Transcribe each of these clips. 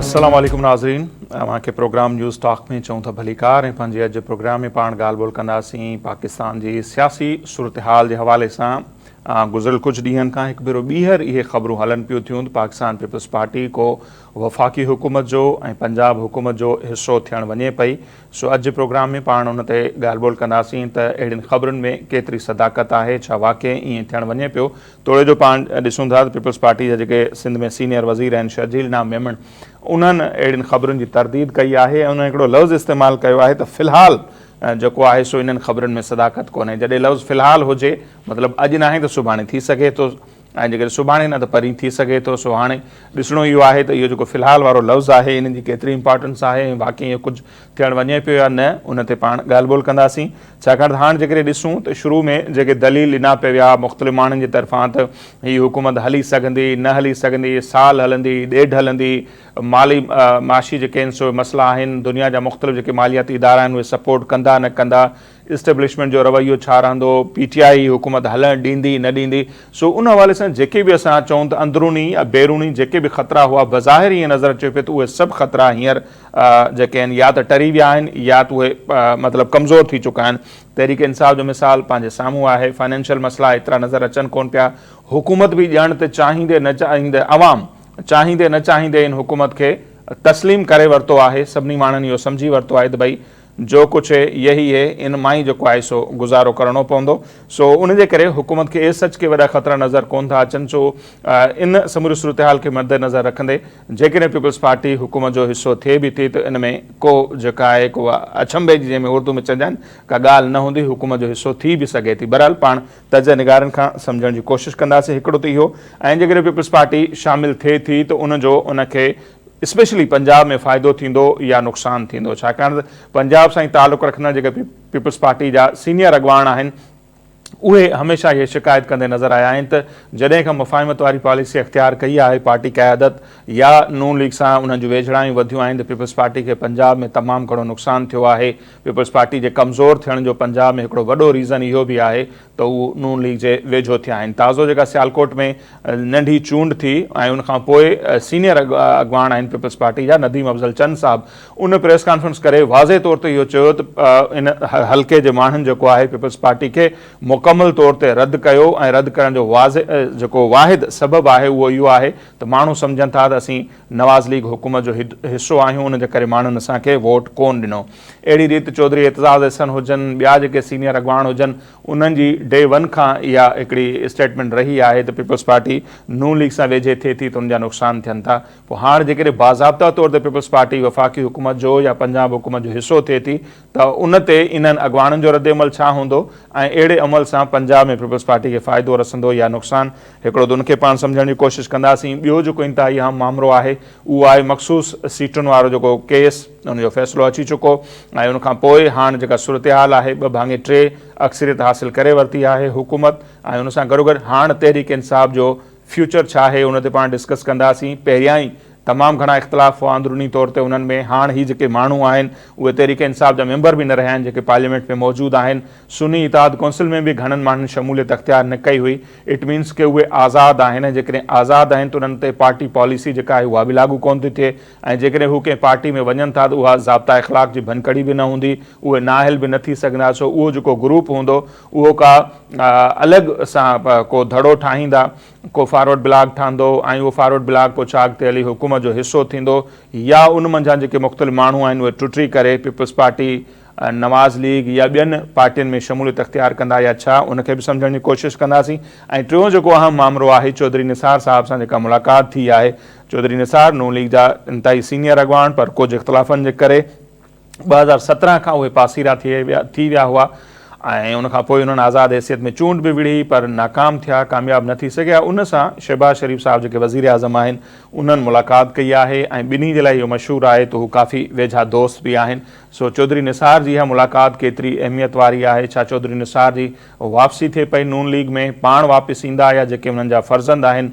अस्सलाम वालेकुम नाज़रीन, अवां खे प्रोग्राम न्यूज़ टॉक में चऊं था भलीकार ऐं पंहिंजे अॼु प्रोग्राम में पाण ॻाल्हि ॿोल कंदासीं पाकिस्तान जी सियासी सूरत हाल जे हवाले सां। गुज़िरियल कुझु ॾींहंनि खां हिकु भेरो ॿीहर इहे ख़बरूं हलनि पियूं थियूं त पाकिस्तान पीपल्स पार्टी को वफ़ाक़ी हुकूमत जो ऐं पंजाब हुकूमत जो हिसो थियणु वञे पई। सो अॼु प्रोग्राम में पाण उन ते ॻाल्हि ॿोल कंदासीं त अहिड़ियुनि ख़बरुनि में केतिरी सदाकत आहे, छा वाक़ई ईअं थियणु वञे पियो। तोड़े जो पाण ॾिसूं था त पीपल्स पार्टी जा जेके सिंध में सीनियर वज़ीर आहिनि शर्जील नाम मेमण, उन्हनि अहिड़ियुनि ख़बरुनि जी तरदीद कई आहे ऐं उन्हनि हिकिड़ो लफ़्ज़ इस्तेमालु कयो आहे त फ़िलहालु जेको आहे सो इन्हनि ख़बरुनि में सदाकत कोन्हे। जॾहिं लफ़्ज़ फ़िलहालु हुजे मतिलबु अॼु न आहे त सुभाणे थी सघे थो, ऐं जेकॾहिं सुभाणे न त परीं थी सघे थो। सो हाणे ॾिसणो इहो आहे त इहो जेको फ़िलहालु वारो लफ़्ज़ आहे इन जी केतिरी इंपॉर्टेंस आहे ऐं वाक़ई इहो कुझु थियणु वञे पियो या न, उन ते पाण ॻाल्हि ॿोल कंदासीं। छाकाणि त हाणे जेकॾहिं ॾिसूं त शुरू में जेके दलील ॾिना पिया विया मुख़्तलिफ़ माण्हुनि जी तरफ़ां त हीअ हुकूमत हली सघंदी न हली सघंदी, साल हलंदी ॾेढ हलंदी, माली माशी जेके आहिनि सो मसइला आहिनि, दुनिया जा मुख़्तलिफ़ जेके मालियाती इदारा आहिनि उहे सपोर्ट कंदा न कंदा, इस्टेब्लिशमेंट जो रवैयो छा रहंदो, PTI हुकूमत हलणु ॾींदी न ॾींदी। सो उन हवाले सां जेके बि असां चऊं त अंदरूनी या बैरूनी जेके बि ख़तरा हुआ बज़ाहिर ईअं नज़र अचे पियो त उहे सभु ख़तरा हींअर जेके आहिनि या त टरी विया आहिनि या त उहे मतिलबु कमज़ोर थी चुका आहिनि। तहरीक इंसाफ़ जो मिसाल पंहिंजे साम्हूं आहे, फाइनेंशियल मसइला एतिरा नज़र अचनि कोन पिया, हुकूमत बि ॼण त चाहींदे न चाहींदे अवाम चाहींदे न चाहींदे इन हुकूमत खे तस्लीम करे वरितो आहे। सभिनी माण्हुनि इहो सम्झी वरितो आहे त भई जो कुझु है यही है, इन मां ई जेको आहे सो गुज़ारो करिणो पवंदो। सो उन जे करे हुकूमत खे सच के वॾा ख़तरा नज़र कोन था अचनि। सो इन समूरी सूरत हाल खे मद्देनज़र रखंदे जेकॾहिं पीपल्स पार्टी हुकूमत जो हिसो थिए बि थी त इन में को जेका आहे को अछंभे जी जंहिंमें उर्दू में चवंदा आहिनि का ॻाल्हि न हूंदी, हुकूमत जो हिसो थी बि सघे थी। बहरहाल पाण तज निगारनि खां सम्झण जी कोशिशि कंदासीं। हिकिड़ो त इहो, ऐं जेकॾहिं पीपल्स पार्टी शामिलु थिए थी त उनजो उनखे स्पेशली पंजाब में फ़ाइदो थींदो या नुक़सानु थींदो। छाकाणि त पंजाब सां ई तालुक़ु रखंदड़ जेके पीपल्स पार्टी जा सीनियर अॻवान आहिनि उहे हमेशह इहे शिकायत कंदे नज़र आया आहिनि त जॾहिं खां मुफ़ाहिमत वारी पॉलिसी अख़्तियार कई आहे पार्टी क़यादत या नून लीग सां उन्हनि जूं वेझड़ायूं वधियूं आहिनि त पीपल्स पार्टी खे पंजाब में तमामु घणो नुक़सानु थियो आहे। पीपल्स पार्टी जे कमज़ोर थियण जो पंजाब में हिकिड़ो वॾो रीज़न इहो बि आहे त उहो नून लीग जे वेझो थिया आहिनि। ताज़ो जेका सियालकोट में नंढी चूंड थी ऐं उनखां पोइ सीनियर अॻवान आहिनि पीपल्स पार्टी जा नदीम अफ़ज़ल चंद साहब, उन प्रेस कॉन्फ्रेंस करे वाज़े तौर ते इहो चयो त इन हल्के जे माण्हुनि जेको आहे पीपल्स पार्टी खे मुकमल तौर ते रद्द कयो ऐं रद्द करण जो जेको वाहिद सबबु आहे उहो इहो आहे त माण्हू सम्झनि था त असीं नवाज़ लीग हुकूमत जो हिसो आहियूं, उन जे करे माण्हुनि असांखे वोट कोन ॾिनो। अहिड़ी रीति चौधरी एतज़ाज़ हसन हुजनि, ॿिया जेके सीनियर अॻवान हुजनि, उन्हनि जी डे वन खां इहा हिकिड़ी स्टेटमेंट रही आहे त पीपल्स पार्टी नून लीग सां वेझे थिए थी त उनजा नुक़सान थियनि था। पोइ हाणे जेकॾहिं बाज़ाब्ता तौर ते पीपल्स पार्टी वफ़ाक़ी हुकूमत जो या पंजाब हुकूमत जो हिसो थिए थी त उन ते इन्हनि अॻवाननि जो रद्दमल छा हूंदो ऐं अहिड़े अमल सां पंजाब में पीपल्स पार्टी खे फ़ाइदो रसंदो या नुक़सानु, हिकिड़ो त उनखे पाण सम्झण जी कोशिशि कंदासीं। ॿियो जेको इंतिहाई अहम मामिलो आहे उहो आहे मख़सूस सीटुनि वारो जेको केस, उनजो फ़ैसिलो अची चुको ऐं उनखां पोइ हाणे जेका सूरत हाल आहे 2-3 अक्सरियत हासिलु करे वरिती आहे हुकूमत ऐं उन सां गॾोगॾु हाणे तहरीक इंसाफ़ जो फ्यूचर छा आहे उन ते पाण डिस्कस कंदासीं। पहिरियां ई तमामु घणा इख़्तिलाफ़ हुआ अंदरूनी तौर ते उन्हनि में, हाणे ही जेके माण्हू आहिनि उहे तहरीक इंसाफ़ जा मेंबर बि न रहिया आहिनि जेके पार्लियामेंट में मौजूदु आहिनि। सुन्नी इत्तेहाद कौंसिल में बि घणनि माण्हुनि शमूलियत अख़्तियार न कई हुई। इट मीन्स के उहे आज़ादु आहिनि, जेकॾहिं आज़ादु आहिनि त उन्हनि ते पार्टी पॉलिसी जेका आहे उहा बि लागू कोन थी थिए ऐं जेकॾहिं हू कंहिं पार्टी में वञनि था त उहा ज़ाब्ता इख़लाक़ जी भनकड़ी बि न हूंदी, उहे नाहिल बि न थी सघंदा। सो उहो जेको ग्रुप हूंदो उहो का अलॻि सां को धड़ो ठाहींदा, को फॉरवर्ड ब्लॉक ठहंदो ऐं उहो फॉरवर्ड ब्लॉक पोइ छा अॻिते हली हुकूमत जो हिसो थींदो या उन मंझां जेके मुख़्तलिफ़ माण्हू आहिनि उहे टुटी करे पीपल्स पार्टी, नवाज़ लीग या ॿियनि पार्टियुनि में शमूलियत अख़्तियार कंदा या छा, उनखे बि सम्झण जी कोशिशि कंदासीं। ऐं टियों जेको अहम मामिलो आहे चौधरी निसार साहिब सां जेका मुलाक़ात थी आहे, चौधरी निसार नून लीग जा इंतिहाई सीनियर अॻवान पर कुझु इख़्तिलाफ़नि जे करे 2017 खां उहे पासीरा थी विया हुआ ऐं उनखां पोइ उन्हनि आज़ाद हैसियत में चूंड बि विढ़ी पर नाकाम थिया, कामयाबु न थी सघिया। उन सां शहबाज शरीफ़ साहब जेके वज़ीर आज़म आहिनि उन्हनि मुलाक़ात कई आहे ऐं ॿिन्ही जे लाइ इहो मशहूरु आहे त हू काफ़ी वेझा दोस्त बि आहिनि। सो चौधरी निसार जी इहा मुलाक़ात केतिरी अहमियत वारी आहे, छा चौधरी निसार जी वापसी थिए पई नून लीग में, पाण वापसि ईंदा या जेके उन्हनि जा फ़र्ज़ंद आहिनि,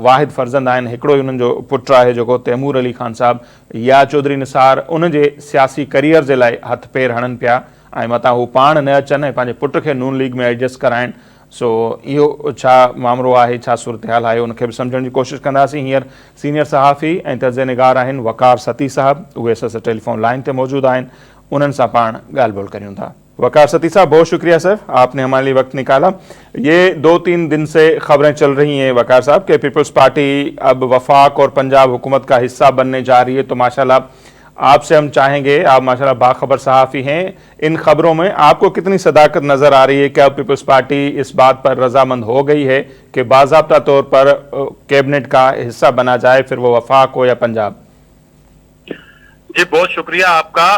वाहिद फ़र्ज़ंद आहिनि, हिकिड़ो ई उन्हनि जो पुटु आहे जेको तैमूर अली ख़ान साहब, या चौधरी निसार उन जे सियासी करियर जे लाइ हथ पेर हणनि पिया ऐं मतां हू पाण न अचनि ऐं पंहिंजे पुट खे नून लीग में एडजस्ट कराइनि। सो इहो छा मामिलो आहे, छा सूरत हाल आहे, उनखे बि सम्झण जी कोशिशि कंदासीं। हींअर सीनियर सहाफ़ी ऐं तर्ज़ निगार आहिनि वक़ार सती साहब, उहे असां सां टेलीफोन लाइन ते मौजूद आहिनि, उन्हनि सां पाण ॻाल्हि ॿोल करियूं था। वक़ार सती साहब, बहुत शुक्रिया सर, आपने हमारे लिए वक्त निकाला। ये 2-3 दिन से खबरें चल रही हैं वक़ार साहब कि पीपल्स पार्टी अब वफाक और पंजाब हुकूमत का हिस्सा बनने जा रही है, तो माशाल्लाह आपसे हम चाहेंगे, आप माशाल्लाह बाखबर सहाफ़ी हैं, इन खबरों में आपको कितनी सदाकत नज़र आ रही है? क्या पीपल्स पार्टी इस बात पर रजामंद हो गई है कि बाज़ाब्ता तौर पर कैबिनेट का हिस्सा बना जाए, फिर वो वफाक हो या पंजाब? जी बहुत शुक्रिया आपका।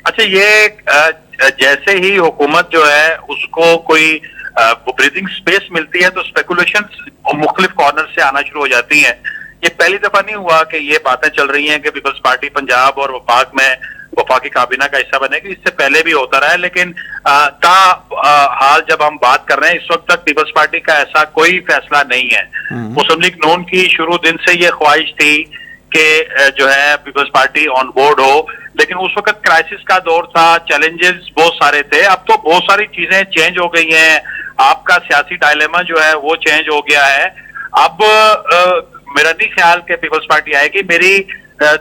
अच्छा, ये जैसे ही हुकूमत जो है उसको कोई ब्रीदिंग स्पेस मिलती है तो स्पेकुलेशंस मुख्तलिफ कॉर्नर से आना शुरू हो जाती हैं। ये पहली दफा नहीं हुआ कि ये बातें चल रही हैं कि पीपल्स पार्टी पंजाब और वफाक में वफाकी काबीना का हिस्सा बनेगी। इससे पहले भी होता रहा है, लेकिन हाल जब हम बात कर रहे हैं इस वक्त तक पीपल्स पार्टी का ऐसा कोई फैसला नहीं है। मुस्लिम लीग नून की शुरू दिन से ये ख्वाहिश थी कि जो है पीपल्स पार्टी ऑन बोर्ड हो, लेकिन उस वक्त क्राइसिस का दौर था, चैलेंजेस बहुत सारे थे। अब तो बहुत सारी चीजें चेंज हो गई हैं, आपका सियासी डायलेमा जो है वो चेंज हो गया है। अब मेरा नहीं ख्याल कि पीपल्स पार्टी आएगी। मेरी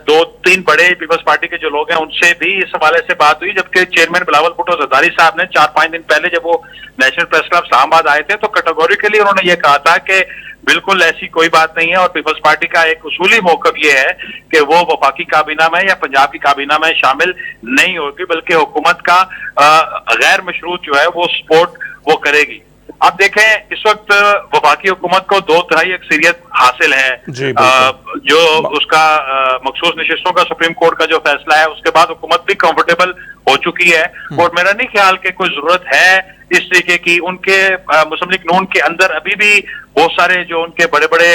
2-3 बड़े पीपल्स पार्टी के जो लोग हैं उनसे भी इस हवाले से बात हुई, जबकि चेयरमैन बिलावल भुट्टो जरदारी साहब ने 4-5 दिन पहले जब वो नेशनल प्रेस क्लब इस्लामाबाद आए थे तो कैटेगोरिकली उन्होंने ये कहा था कि बिल्कुल ऐसी कोई बात नहीं है और पीपल्स पार्टी का एक उसूली मौकफ ये है कि वो वफाकी काबीना में या पंजाब की काबीना में शामिल नहीं होगी, बल्कि हुकूमत का गैर मशरूत जो है वो सपोर्ट वो करेगी। अब देखें, इस वक्त वफाकी हुकूमत को 2/3 अक्सरियत हासिल है। जो उसका मखसूस नशिस्तों का सुप्रीम कोर्ट का जो फैसला है उसके बाद हुकूमत भी कंफर्टेबल हो चुकी है और मेरा नहीं ख्याल कि कोई जरूरत है इस तरीके की। उनके मुस्लिम लीग नून के अंदर अभी भी बहुत सारे जो उनके बड़े बड़े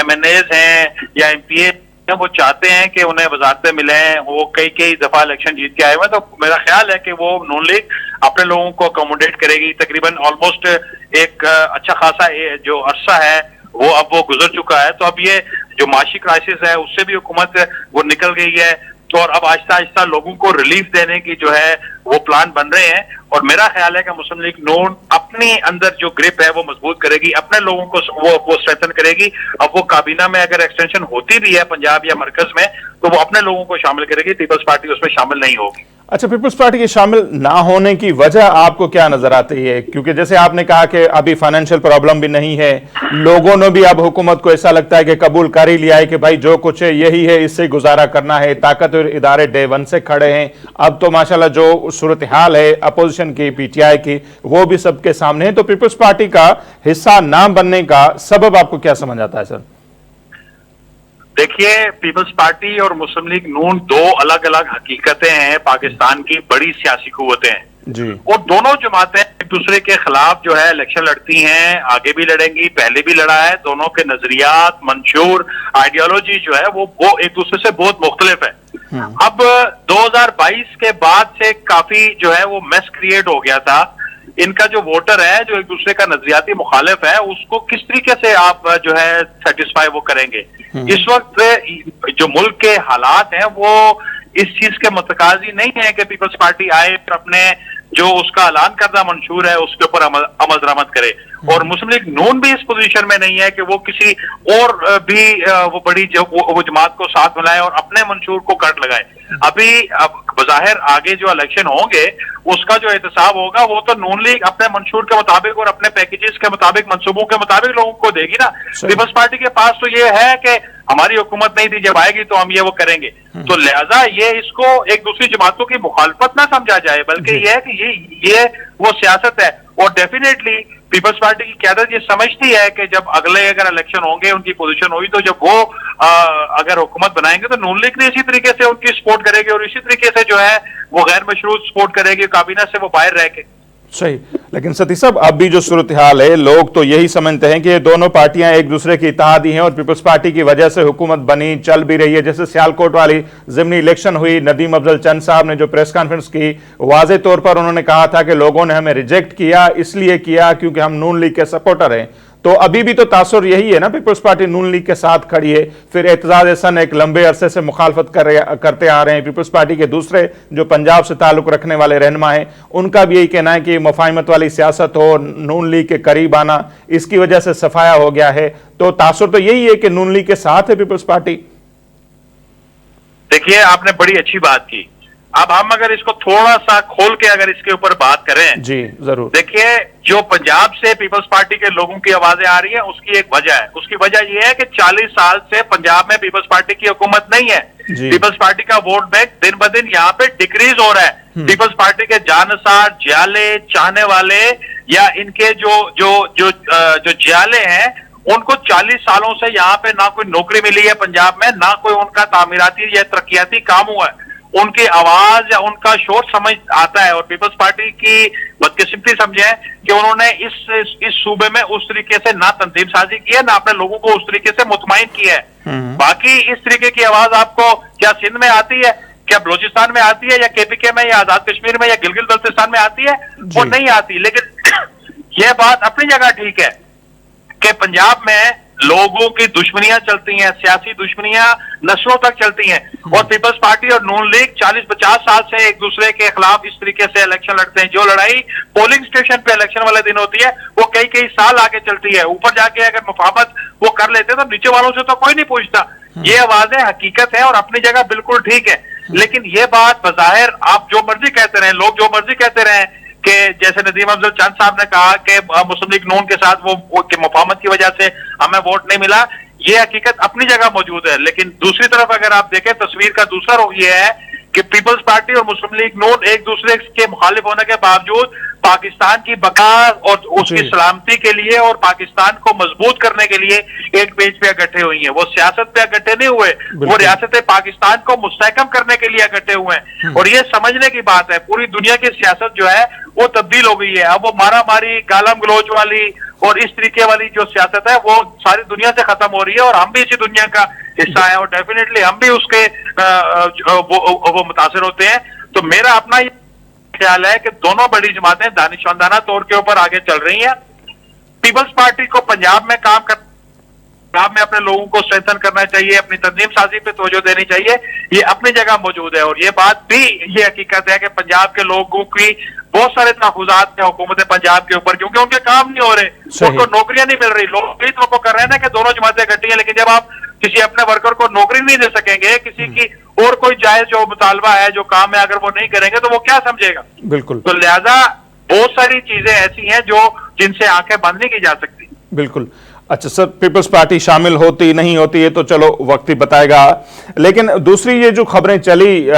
MNAs हैं या MPA वो चाहते हैं कि उन्हें वजारतें मिले। वो कई दफा इलेक्शन जीत के आए हुए, तो मेरा ख्याल है कि वो नून लीग अपने लोगों को अकोमोडेट करेगी। तकरीबन ऑलमोस्ट एक अच्छा खासा जो अरसा है वो अब वो गुजर चुका है, तो अब ये जो माशी क्राइसिस है उससे भी हुकूमत वो निकल गई है, तो अब आहिस्ता आहिस्ता लोगों को रिलीफ देने की जो है वो प्लान बन रहे हैं। और मेरा ख्याल है कि मुस्लिम लीग नून अपने अंदर जो ग्रिप है वो मजबूत करेगी, अपने लोगों को वो स्ट्रेंथन करेगी। अब वो काबीना में अगर एक्सटेंशन होती भी है पंजाब या मरकज में तो वो अपने लोगों को शामिल करेगी, पीपल्स पार्टी उसमें शामिल नहीं होगी। अच्छा, पीपल्स पार्टी के शामिल ना होने की वजह आपको क्या नजर आती है? क्योंकि जैसे आपने कहा कि अभी फाइनेंशियल प्रॉब्लम भी नहीं है, लोगों ने भी अब हुकूमत को ऐसा लगता है कि कबूल कर ही लिया है कि भाई जो कुछ है यही है, इससे गुजारा करना है, ताकतवर इदारे डे 1 से खड़े हैं। अब तो माशाल्लाह जो सूरत हाल है अपोजिशन की, PTI की, वो भी सबके सामने है, तो पीपल्स पार्टी का हिस्सा ना बनने का सबब आपको क्या समझ आता है सर? देखिए, पीपल्स पार्टी और मुस्लिम लीग नून 2 अलग अलग हकीकतें हैं, पाकिस्तान की बड़ी सियासी कुव्वतें हैं जी। और दोनों जमातें एक दूसरे के खिलाफ जो है इलेक्शन लड़ती हैं, आगे भी लड़ेंगी, पहले भी लड़ा है। दोनों के नजरियात, मंशूर, आइडियोलॉजी जो है वो एक दूसरे से बहुत मुख्तलिफ है। अब 2022 के बाद से काफी जो है वो मेस क्रिएट हो गया था। इनका जो वोटर है जो एक दूसरे का नजरियाती मुखालिफ है उसको किस तरीके से आप जो है सेटिस्फाई वो करेंगे। इस वक्त जो मुल्क के हालात हैं वो इस चीज के मुतकाजी नहीं है कि पीपल्स पार्टी आए और अपने जो उसका ऐलान करना मंशूर है उसके ऊपर अमल दरामद करे, और मुस्लिम लीग नून भी इस पोजीशन में नहीं है कि वो किसी और भी वो बड़ी वो जमात को साथ मिलाए और अपने मंशूर को कट लगाए। अभी अब बज़ाहिर आगे जो इलेक्शन होंगे उसका जो एहतसाब होगा वो तो नून लीग अपने मंशूर के मुताबिक और अपने पैकेजेस के मुताबिक, मंसूबों के मुताबिक लोगों को देगी ना। पीपल्स पार्टी के पास तो ये है कि हमारी हुकूमत नहीं थी, जब आएगी तो हम ये वो करेंगे, तो लिहाजा ये इसको एक दूसरी जमातों की मुखालफत ना समझा जाए, बल्कि ये है कि ये वो सियासत है। और डेफिनेटली पीपल्स पार्टी की क़यादत ये समझती है कि जब अगले अगर इलेक्शन होंगे, उनकी पोजीशन हुई, तो जब वो अगर हुकूमत बनाएंगे तो नून लीग ने इसी तरीके से उनकी सपोर्ट करेगी और इसी तरीके से जो है वो गैर मशरूत सपोर्ट करेगी, काबीना से वो बाहर रह के। सही, लेकिन सती साहब अब भी जो सूरत हाल है, लोग तो यही समझते हैं कि ये दोनों पार्टियां एक दूसरे की इत्तेहादी हैं और पीपल्स पार्टी की वजह से हुकूमत बनी, चल भी रही है। जैसे सियालकोट वाली ज़िमनी इलेक्शन हुई, नदीम अफजल चंद साहब ने जो प्रेस कॉन्फ्रेंस की, वाज़े तौर पर उन्होंने कहा था कि लोगों ने हमें रिजेक्ट किया, इसलिए किया क्योंकि हम नून लीग के सपोर्टर हैं। तो अभी भी तो तासुर यही है ना, पीपल्स पार्टी नून लीग के साथ खड़ी है, फिर एतजाज एहसन एक लंबे अरसे से मुखालफत करते आ रहे हैं। पीपल्स पार्टी के दूसरे जो पंजाब से ताल्लुक रखने वाले रहनुमा हैं, उनका भी यही कहना है कि मुफाहिमत वाली सियासत हो, नून लीग के करीब आना, इसकी वजह से सफाया हो गया है। तो तासुर तो यही है कि नून लीग के साथ है पीपल्स पार्टी। देखिए, आपने बड़ी अच्छी बात की। अब हम अगर इसको थोड़ा सा खोल के अगर इसके ऊपर बात करें, जी जरूर। देखिए, जो पंजाब से पीपल्स पार्टी के लोगों की आवाजें आ रही हैं, उसकी एक वजह है। उसकी वजह यह है कि 40 साल से पंजाब में पीपल्स पार्टी की हुकूमत नहीं है। पीपल्स पार्टी का वोट बैंक दिन ब दिन यहाँ पे डिक्रीज हो रहा है। पीपल्स पार्टी के जानसार, जियाले, चाहने वाले या इनके जो जियाले हैं, उनको 40 सालों से यहाँ पे ना कोई नौकरी मिली है पंजाब में, ना कोई उनका तामीराती या तरक्याती काम हुआ है। उनकी आवाज या उनका शोर समझ आता है। और पीपल्स पार्टी की बदकिस्मती समझे कि उन्होंने इस सूबे में उस तरीके से ना तंजीम साजी की है, ना अपने लोगों को उस तरीके से मुतमईन किया है। बाकी इस तरीके की आवाज आपको क्या सिंध में आती है, क्या बलोचिस्तान में आती है, या केपीके में, या आजाद कश्मीर में, या गिलगित बल्तिस्तान में आती है? वो नहीं आती। लेकिन यह बात अपनी जगह ठीक है कि पंजाब में लोगों की दुश्मनियां चलती हैं, सियासी दुश्मनियां नस्लों तक चलती हैं। और पीपल्स पार्टी और नून लीग 40-50 साल से एक दूसरे के खिलाफ इस तरीके से इलेक्शन लड़ते हैं। जो लड़ाई पोलिंग स्टेशन पे इलेक्शन वाले दिन होती है, वो कई कई साल आगे चलती है। ऊपर जाके अगर मुफाहमत वो कर लेते हैं तो नीचे वालों से तो कोई नहीं पूछता। ये आवाजें हकीकत है और अपनी जगह बिल्कुल ठीक है। लेकिन ये बात बज़ाहिर आप जो मर्जी कहते रहे, लोग जो मर्जी कहते रहे कि जैसे नदीम अफजल चंद साहब ने कहा कि मुस्लिम लीग नून के साथ वो मुफाहमत की वजह से हमें वोट नहीं मिला, ये हकीकत अपनी जगह मौजूद है। लेकिन दूसरी तरफ अगर आप देखें, तस्वीर का दूसरा रुख ये है कि पीपल्स पार्टी और मुस्लिम लीग नून एक दूसरे के मुखालिफ होने के बावजूद पाकिस्तान की बका और उसकी सलामती के लिए और पाकिस्तान को मजबूत करने के लिए एक पेज पे इकट्ठे हुई हैं। वो सियासत पे इकट्ठे नहीं हुए, वो रियासत पाकिस्तान को मुस्तहकम करने के लिए इकट्ठे हुए हैं। और ये समझने की बात है, पूरी दुनिया की सियासत जो है वो तब्दील हो गई है। अब वो मारा मारी, गालम गलोच वाली और इस तरीके वाली जो सियासत है वो सारी दुनिया से खत्म हो रही है। और हम भी इसी दुनिया का हिस्सा है और डेफिनेटली हम भी उसके वो मुतासिर होते हैं। तो मेरा अपना ख्याल है कि दोनों बड़ी जमातें दानिशमंदाना तौर के ऊपर आगे चल रही हैं। पीपल्स पार्टी को पंजाब में काम कर पंजाब में अपने लोगों को स्ट्रेंथन करना चाहिए, अपनी तंजीम साजी पे तवज्जो देनी चाहिए, ये अपनी जगह मौजूद है। और ये बात भी ये हकीकत है कि पंजाब के लोगों की बहुत सारे तहफुजात हैं हुकूमत पंजाब के ऊपर, क्योंकि उनके काम नहीं हो रहे, उनको नौकरियां नहीं मिल रही। लोग इस वक्त कर रहे हैं ना कि दोनों जमातें इकट्ठी हैं, लेकिन जब आप किसी अपने वर्कर को नौकरी नहीं दे सकेंगे, किसी की और कोई जायज जो मुतालबा है, जो काम है, अगर वो नहीं करेंगे तो वो क्या समझेगा? बिल्कुल। तो लिहाजा बहुत सारी चीजें ऐसी हैं जो जिनसे आंखें बंद नहीं की जा सकती। बिल्कुल। अच्छा सर, पीपल्स पार्टी शामिल होती नहीं होती है तो चलो वक्त ही बताएगा, लेकिन दूसरी ये जो खबरें चली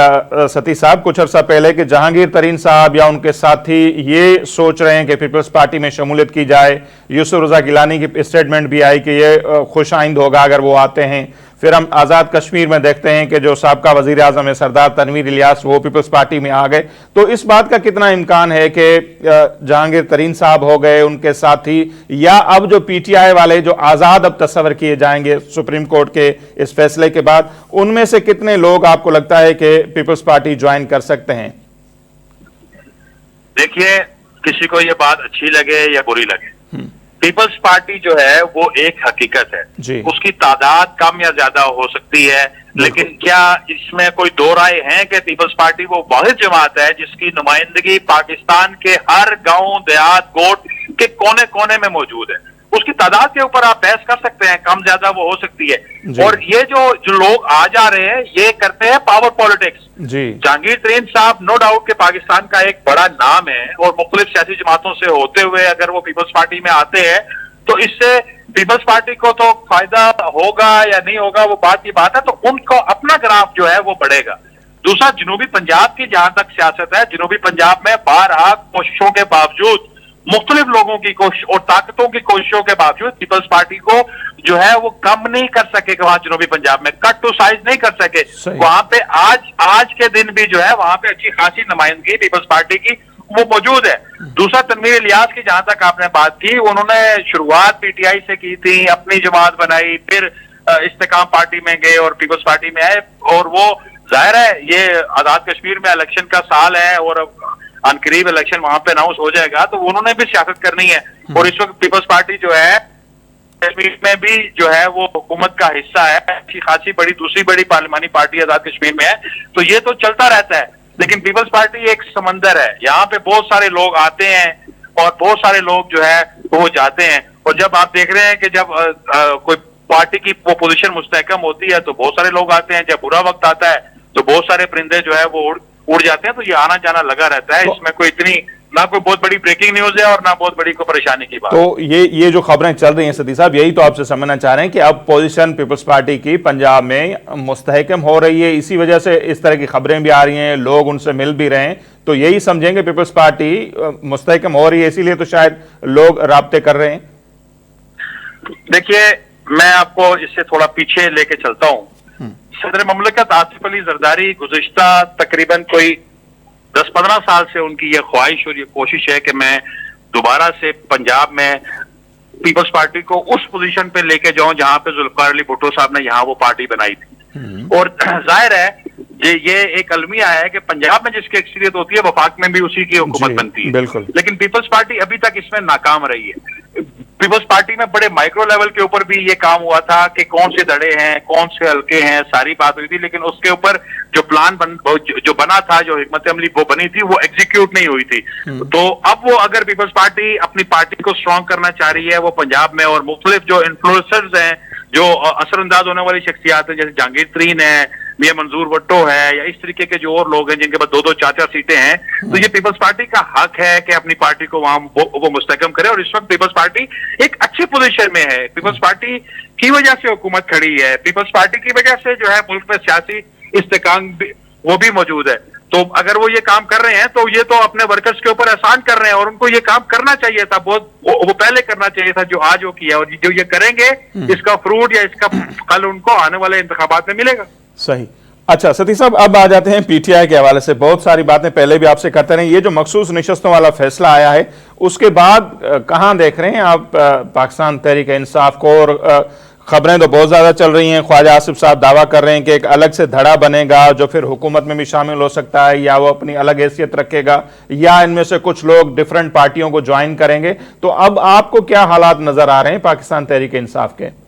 सतीश साहब कुछ अर्सा पहले कि जहांगीर तरीन साहब या उनके साथी ये सोच रहे हैं कि पीपल्स पार्टी में शमूलियत की जाए। यूसुफ रजा गिलानी की स्टेटमेंट भी आई कि ये खुश आइंद होगा अगर वो आते हैं। फिर हम आज़ाद कश्मीर में देखते हैं कि जो साबका वजीर आज़म है सरदार तनवीर इलियास, वो पीपल्स पार्टी में आ गए। तो इस बात का कितना इम्कान है कि जहांगीर तरीन साहब हो गए, उनके साथी, या अब जो पीटीआई वाले जो आज़ाद अब तस्वर किए जाएंगे सुप्रीम कोर्ट के इस फैसले के बाद, उनमें से कितने लोग आपको लगता है कि पीपल्स पार्टी ज्वाइन कर सकते हैं? देखिए, किसी को यह बात अच्छी लगे या बुरी लगे, पीपल्स पार्टी जो है वो एक हकीकत है। उसकी तादाद कम या ज्यादा हो सकती है, लेकिन क्या इसमें कोई दो राय है कि पीपल्स पार्टी वो वाहिद जमात है जिसकी नुमाइंदगी पाकिस्तान के हर गांव, देहात, कोट के कोने कोने में मौजूद है। उसकी तादाद के ऊपर आप बहस कर सकते हैं, कम ज्यादा वो हो सकती है। और ये जो लोग आ जा रहे हैं ये करते हैं पावर पॉलिटिक्स। जहांगीर तरीन साहब नो डाउट के पाकिस्तान का एक बड़ा नाम है और मुख्तलिफ सियासी जमातों से होते हुए अगर वो पीपल्स पार्टी में आते हैं तो इससे पीपल्स पार्टी को तो फायदा होगा या नहीं होगा वो बात की बात है। तो उनको अपना ग्राफ जो है वो बढ़ेगा। दूसरा, जनूबी पंजाब की जहां तक सियासत है, जनूबी पंजाब में बारहा कोशिशों के बावजूद, मुख्तलिफ लोगों की कोशिश और ताकतों की कोशिशों के बावजूद पीपल्स पार्टी को जो है वो कम नहीं कर सके। वहां जनूबी पंजाब में कट टू साइज नहीं कर सके। वहां पे आज के दिन भी जो है वहां पे अच्छी खासी नुमाइंदगी पीपल्स पार्टी की वो मौजूद है। दूसरा, तनवीर इलियास की जहां तक आपने बात की, उन्होंने शुरुआत पीटीआई से की थी, अपनी जमात बनाई, फिर इस्तेकाम पार्टी में गए और पीपल्स पार्टी में आए। और वो जाहिर है ये आजाद कश्मीर में इलेक्शन का साल है और अनकरीब इलेक्शन वहां पे अनाउंस हो जाएगा, तो उन्होंने भी सियासत करनी है। और इस वक्त पीपल्स पार्टी जो है कश्मीर में भी जो है वो हुकूमत का हिस्सा है, अच्छी खासी बड़ी दूसरी बड़ी पार्लिमानी पार्टी आजाद कश्मीर में है, तो ये तो चलता रहता है। लेकिन पीपल्स पार्टी एक समंदर है, यहाँ पे बहुत सारे लोग आते हैं और बहुत सारे लोग जो है वो जाते हैं। और जब आप देख रहे हैं कि जब कोई पार्टी की वो पोजीशन मुस्तहकम होती है तो बहुत सारे लोग आते हैं, जब बुरा वक्त आता है तो बहुत सारे परिंदे जो है वो उड़ जाते हैं। तो ये आना जाना लगा रहता है, इसमें कोई इतनी ना कोई बहुत बड़ी ब्रेकिंग न्यूज है और ना बहुत बड़ी कोई परेशानी की बात। तो ये जो खबरें चल रही हैं सतीश साहब, यही तो आपसे समझना चाह रहे हैं कि अब पोजीशन पीपल्स पार्टी की पंजाब में मुस्तहकम हो रही है, इसी वजह से इस तरह की खबरें भी आ रही हैं, लोग उनसे मिल भी रहे हैं, तो यही समझेंगे पीपल्स पार्टी मुस्तहकम हो रही है, इसीलिए तो शायद लोग राब्ते कर रहे हैं। देखिए, मैं आपको इससे थोड़ा पीछे लेके चलता हूँ। सदर ममलकत आसिफ अली जरदारी गुज़िश्ता तकरीबन कोई 10-15 साल से उनकी ये ख्वाहिश और ये कोशिश है कि मैं दोबारा से पंजाब में पीपल्स पार्टी को उस पोजीशन पे लेके जाऊं जहां पे जुल्फिकार अली भुट्टो साहब ने यहाँ वो पार्टी बनाई थी। और जाहिर है ये एक अलमिया है कि पंजाब में जिसकी अक्सरियत होती है वफाक में भी उसी की हुकूमत बनती है। बिल्कुल। लेकिन पीपल्स पार्टी अभी तक इसमें नाकाम रही है। पीपल्स पार्टी में बड़े माइक्रो लेवल के ऊपर भी ये काम हुआ था कि कौन से धड़े हैं, कौन से हल्के हैं, सारी बात हुई थी, लेकिन उसके ऊपर जो प्लान जो बना था, जो हिकमत अमली वो बनी थी, वो एग्जीक्यूट नहीं हुई थी। तो अब वो अगर पीपल्स पार्टी अपनी पार्टी को स्ट्रॉन्ग करना चाह रही है वो पंजाब में, और मुख्तलिफ जो इन्फ्लुएंसर्स हैं, जो असरअंदाज होने वाली शख्सियात हैं, जैसे जहांगीर तरीन है, मियां मंजूर भट्टो है, या इस तरीके के जो और लोग हैं जिनके पास 2-2 4-4 सीटें हैं, तो ये पीपल्स पार्टी का हक है कि अपनी पार्टी को वहां वो मुस्तहकम करे। और इस वक्त पीपल्स पार्टी एक अच्छी पोजीशन में है। पीपल्स पार्टी की वजह से हुकूमत खड़ी है, पीपल्स पार्टी की वजह से जो है मुल्क में सियासी इस्तेकाम वो भी मौजूद है। तो अगर वो ये काम कर रहे हैं तो ये तो अपने वर्कर्स के ऊपर एहसान कर रहे हैं, और उनको ये काम करना चाहिए था, बहुत वो पहले करना चाहिए था जो आज वो किया। और जो ये करेंगे इसका फ्रूट या इसका फल उनको आने वाले इंतखाबात में मिलेगा। सही। अच्छा सतीश साहब, अब आ जाते हैं पीटीआई के हवाले से। बहुत सारी बातें पहले भी आपसे करते रहे, ये जो मखसूस निशस्तों वाला फैसला आया है उसके बाद कहां देख रहे हैं आप पाकिस्तान तहरीक इंसाफ को? और खबरें तो बहुत ज्यादा चल रही हैं, ख्वाजा आसिफ साहब दावा कर रहे हैं कि एक अलग से धड़ा बनेगा जो फिर हुकूमत में भी शामिल हो सकता है, या वो अपनी अलग हैसियत रखेगा, या इनमें से कुछ लोग डिफरेंट पार्टियों को ज्वाइन करेंगे। तो अब आपको क्या हालात नजर आ रहे हैं पाकिस्तान तहरीक इंसाफ के?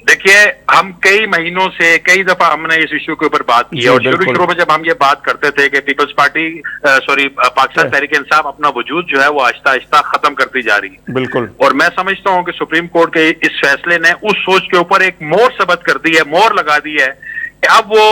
देखिए, हम कई महीनों से कई दफा हमने इस इशू के ऊपर बात की है, और शुरू में जब हम ये बात करते थे कि पीपल्स पार्टी पाकिस्तान तहरीक इंसाफ अपना वजूद जो है वो आहिस्ता आहिस्ता खत्म करती जा रही है। बिल्कुल। और मैं समझता हूँ कि सुप्रीम कोर्ट के इस फैसले ने उस सोच के ऊपर एक मोहर सबत कर दी है, मोहर लगा दी है कि अब वो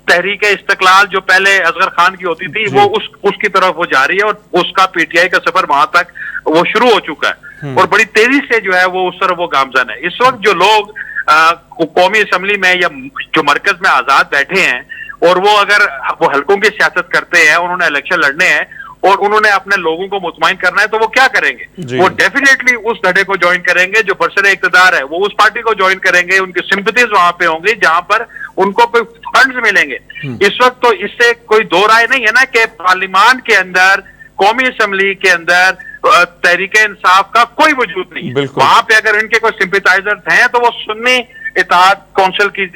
तहरीक इस्तिकलाल जो पहले असगर खान की होती थी वो उसकी तरफ वो जा रही है, और उसका पीटीआई का सफर वहां तक वो शुरू हो चुका है, और बड़ी तेजी से जो है वो उस तरफ वो गामजन है। इस वक्त जो लोग कौमी असम्बली में या जो मरकज में आजाद बैठे हैं, और वो अगर वो हल्कों की सियासत करते हैं, उन्होंने इलेक्शन लड़ने हैं और उन्होंने अपने लोगों को मुतमईन करना है, तो वो क्या करेंगे? वो डेफिनेटली उस धड़े को ज्वाइन करेंगे जो बरसरे इक़्तिदार है, वो उस पार्टी को ज्वाइन करेंगे, उनकी सिंपथीज वहां पे होंगी जहां पर उनको कोई फंड्स मिलेंगे। इस वक्त तो इससे कोई दो राय नहीं है ना कि पार्लियामान के अंदर, कौमी असम्बली के अंदर तहरीक इंसाफ का कोई वजूद नहीं है। वहां पे अगर इनके कोई सिंपैथाइजर्स हैं तो वो सुन्नी इत्तेहाद काउंसिल की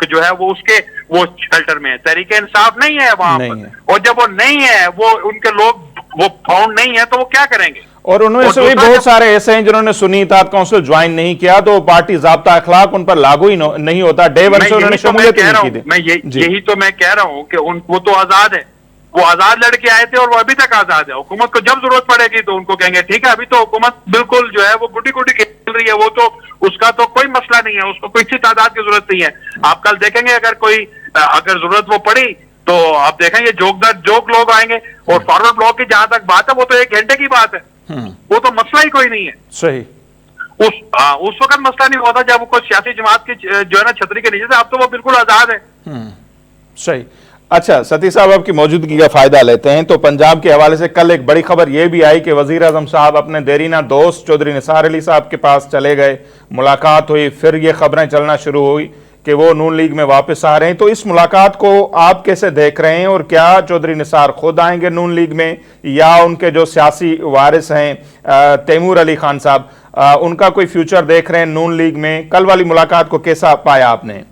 जो है वो उसके वो शेल्टर में है, तहरीक इंसाफ नहीं है वहां पर। और जब वो नहीं है, वो उनके लोग वो फाउंड नहीं है, तो वो क्या करेंगे? और उनमें से भी बहुत सारे ऐसे हैं जिन्होंने सुन्नी इत्तेहाद काउंसिल ज्वाइन नहीं किया, तो पार्टी ज़ाब्ता अखलाक उन पर लागू ही नहीं होता। डे वन से उन्होंने शमूलियत नहीं की थी। यही तो मैं कह रहा हूँ कि वो तो आजाद है, वो आजाद लड़के आए थे और वो अभी तक आजाद है। हुकूमत को जब जरूरत पड़ेगी तो उनको कहेंगे ठीक है, अभी तो हुकूमत बिल्कुल जो है वो गुटी गुटी खेल रही है, वो तो उसका तो कोई मसला नहीं है, उसको कोई अच्छी तादाद की जरूरत नहीं है। आप कल देखेंगे अगर जरूरत वो पड़ी तो आप देखेंगे जोक लोग आएंगे। और फॉरवर्ड ब्लॉक की जहां तक बात है वो तो 1 घंटे की बात है, वो तो मसला ही कोई नहीं है। सही। उस वक्त मसला नहीं हुआ था जब कोई सियासी जमात की जो है ना छतरी के नीचे से, अब तो वो बिल्कुल आजाद है। सही। अच्छा सतीश साहब, आपकी मौजूदगी का फायदा लेते हैं तो पंजाब के हवाले से कल एक बड़ी खबर यह भी आई कि वजीर आजम साहब अपने देरीना दोस्त चौधरी निसार अली साहब के पास चले गए, मुलाकात हुई, फिर ये खबरें चलना शुरू हुई कि वो नून लीग में वापस आ रहे हैं। तो इस मुलाकात को आप कैसे देख रहे हैं, और क्या चौधरी निसार खुद आएंगे नून लीग में, या उनके जो सियासी वारिस हैं तैमूर अली खान साहब, उनका कोई फ्यूचर देख रहे हैं नून लीग में? कल वाली मुलाकात को कैसा पाया आपने?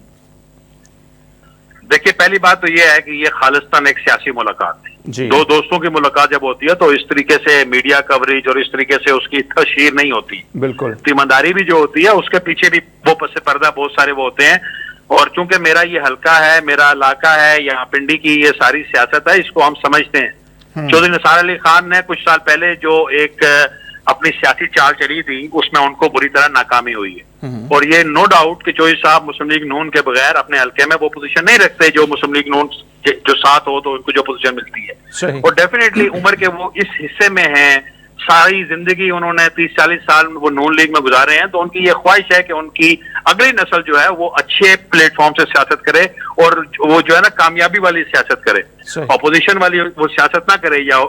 देखिए, पहली बात तो यह है कि यह खालिस्तान एक सियासी मुलाकात थी, जी। दो दोस्तों की मुलाकात जब होती है तो इस तरीके से मीडिया कवरेज और इस तरीके से उसकी तशहीर नहीं होती। बिल्कुल। ईमानदारी भी जो होती है उसके पीछे भी वो पस पर्दा बहुत सारे वो होते हैं। और चूंकि मेरा ये हल्का है, मेरा इलाका है, यहाँ पिंडी की ये सारी सियासत है, इसको हम समझते हैं। चौधरी निसार अली खान ने कुछ साल पहले जो एक अपनी सियासी चाल चली थी उसमें उनको बुरी तरह नाकामी हुई है। और ये नो डाउट कि चौधरी साहब मुस्लिम लीग नून के बगैर अपने हल्के में वो पोजीशन नहीं रखते जो मुस्लिम लीग नून जो साथ हो तो उनको जो पोजीशन मिलती है। और डेफिनेटली उम्र के वो इस हिस्से में हैं, सारी जिंदगी उन्होंने 30-40 साल वो नून लीग में गुजारे हैं, तो उनकी ये ख्वाहिश है कि उनकी अगली नस्ल जो है वो अच्छे प्लेटफॉर्म से सियासत करे और वो जो है ना कामयाबी वाली सियासत करे, अपोजिशन वाली वो सियासत ना करे या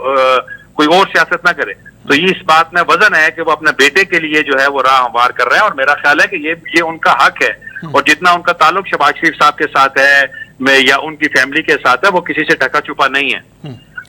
कोई और सियासत ना करे। तो ये इस बात में वजन है कि वो अपने बेटे के लिए जो है वो राह हमवार कर रहे हैं और मेरा ख्याल है कि ये उनका हक है। और जितना उनका ताल्लुक शहबाज शरीफ साहब के साथ है या उनकी फैमिली के साथ है वो किसी से ढका छुपा नहीं है।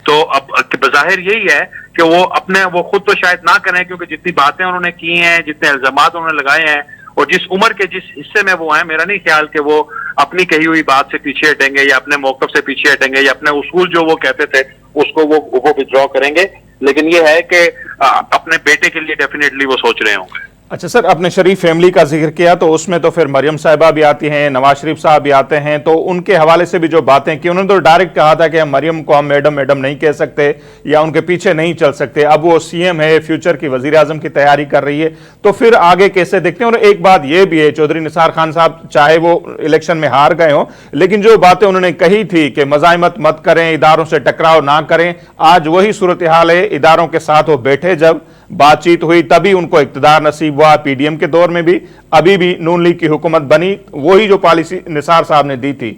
तो अब बज़ाहिर यही है कि वो खुद तो शायद ना करें क्योंकि जितनी बातें उन्होंने की हैं, जितने इल्जामात उन्होंने लगाए हैं और जिस उम्र के जिस हिस्से में वो हैं, मेरा नहीं ख्याल कि वो अपनी कही हुई बात से पीछे हटेंगे या अपने मौकफ से पीछे हटेंगे या अपने उसूल जो वो कहते थे उसको वो विथड्रॉ करेंगे। लेकिन ये है कि अपने बेटे के लिए डेफिनेटली वो सोच रहे होंगे। अच्छा सर, आपने शरीफ फैमिली का जिक्र किया तो उसमें तो फिर मरियम साहिबा भी आती हैं, नवाज शरीफ साहब भी आते हैं, तो उनके हवाले से भी जो बातें की उन्होंने तो डायरेक्ट कहा था कि हम मरियम को हम मैडम मैडम नहीं कह सकते या उनके पीछे नहीं चल सकते। अब वो सीएम है, फ्यूचर की वजीर आजम की तैयारी कर रही है, तो फिर आगे कैसे देखते हैं। और एक बात यह भी है, चौधरी निसार खान साहब चाहे वो इलेक्शन में हार गए हो लेकिन जो बातें उन्होंने कही थी कि मजामत मत करें, इदारों से टकराव ना करें, आज वही सूरत हाल है। इदारों के साथ वो बैठे, जब बातचीत हुई तभी उनको इक्तदार नसीब हुआ। पीडीएम के दौर में भी, अभी भी नून लीग की हुकूमत बनी, वही जो पॉलिसी निसार साहब ने दी थी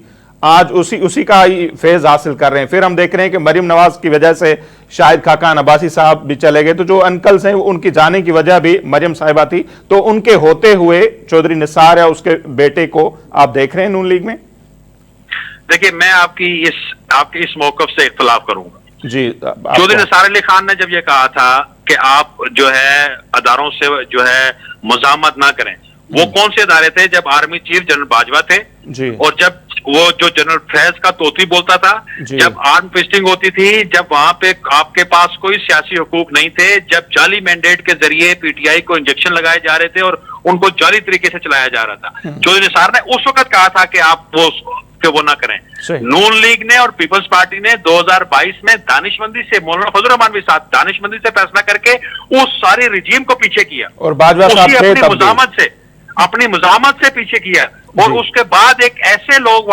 आज उसी का ही फेज हासिल कर रहे हैं। फिर हम देख रहे हैं कि मरियम नवाज की वजह से शाहिद खाकान अब्बासी साहब भी चले गए, तो जो अंकल्स हैं उनकी जाने की वजह भी मरियम साहिबा थी। तो उनके होते हुए चौधरी निसार या उसके बेटे को आप देख रहे हैं नून लीग में। देखिए, मैं आपकी इस मौकफ से इख्तलाफ करूंगा जी। चौधरी निसार अली खान ने जब ये कहा था कि आप जो है अदारों से जो है मुजामत ना करें, वो कौन से अदारे थे? जब आर्मी चीफ जनरल बाजवा थे जी। और जब वो जो जनरल फैज का तोती बोलता था, जब आर्म ट्विस्टिंग होती थी, जब वहां पे आपके पास कोई सियासी हुकूक नहीं थे, जब जाली मैंडेट के जरिए पीटीआई को इंजेक्शन लगाए जा रहे थे और उनको जाली तरीके से चलाया जा रहा था, चौधरी निसार ने उस वक्त कहा था कि आप वो ना करें। नून लीग ने और पीपल्स पार्टी ने 2022 में दानिशमंदी से, मौलाना फजल रहमान भी साथ, दानिशमंदी से फैसला करके उस सारे रिजीम को पीछे किया और बाजवा साहब थे अपनी मुजामत से पीछे किया। और उसके बाद एक ऐसे लोग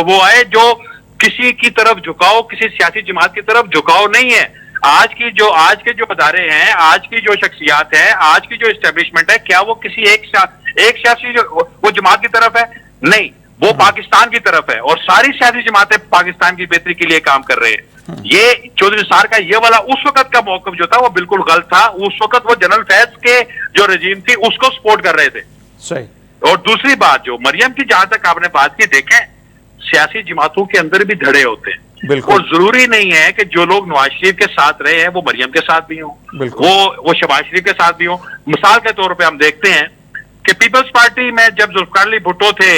वो आए जो किसी की तरफ झुकाव, किसी सियासी जमात की तरफ झुकाव नहीं है। आज के जो अदारे हैं, आज की जो शख्सियात है, आज की जो एस्टेब्लिशमेंट है, क्या वो किसी एक सियासी वो जमात की तरफ है? नहीं, वो पाकिस्तान की तरफ है और सारी सियासी जमातें पाकिस्तान की बेहतरी के लिए काम कर रहे हैं। ये चौधरी निसार का ये वाला उस वक्त का मौकफ जो था वो बिल्कुल गलत था। उस वक्त वो जनरल फैज के जो रजीम थी उसको सपोर्ट कर रहे थे। सही। और दूसरी बात, जो मरियम की जहां तक आपने बात की, देखें सियासी जमातों के अंदर भी धड़े होते हैं और जरूरी नहीं है कि जो लोग नवाज शरीफ के साथ रहे हैं वो मरियम के साथ भी हों, वो शहबाज शरीफ के साथ भी हों। मिसाल के तौर पर हम देखते हैं कि पीपल्स पार्टी में जब जुल्फिकार अली भुट्टो थे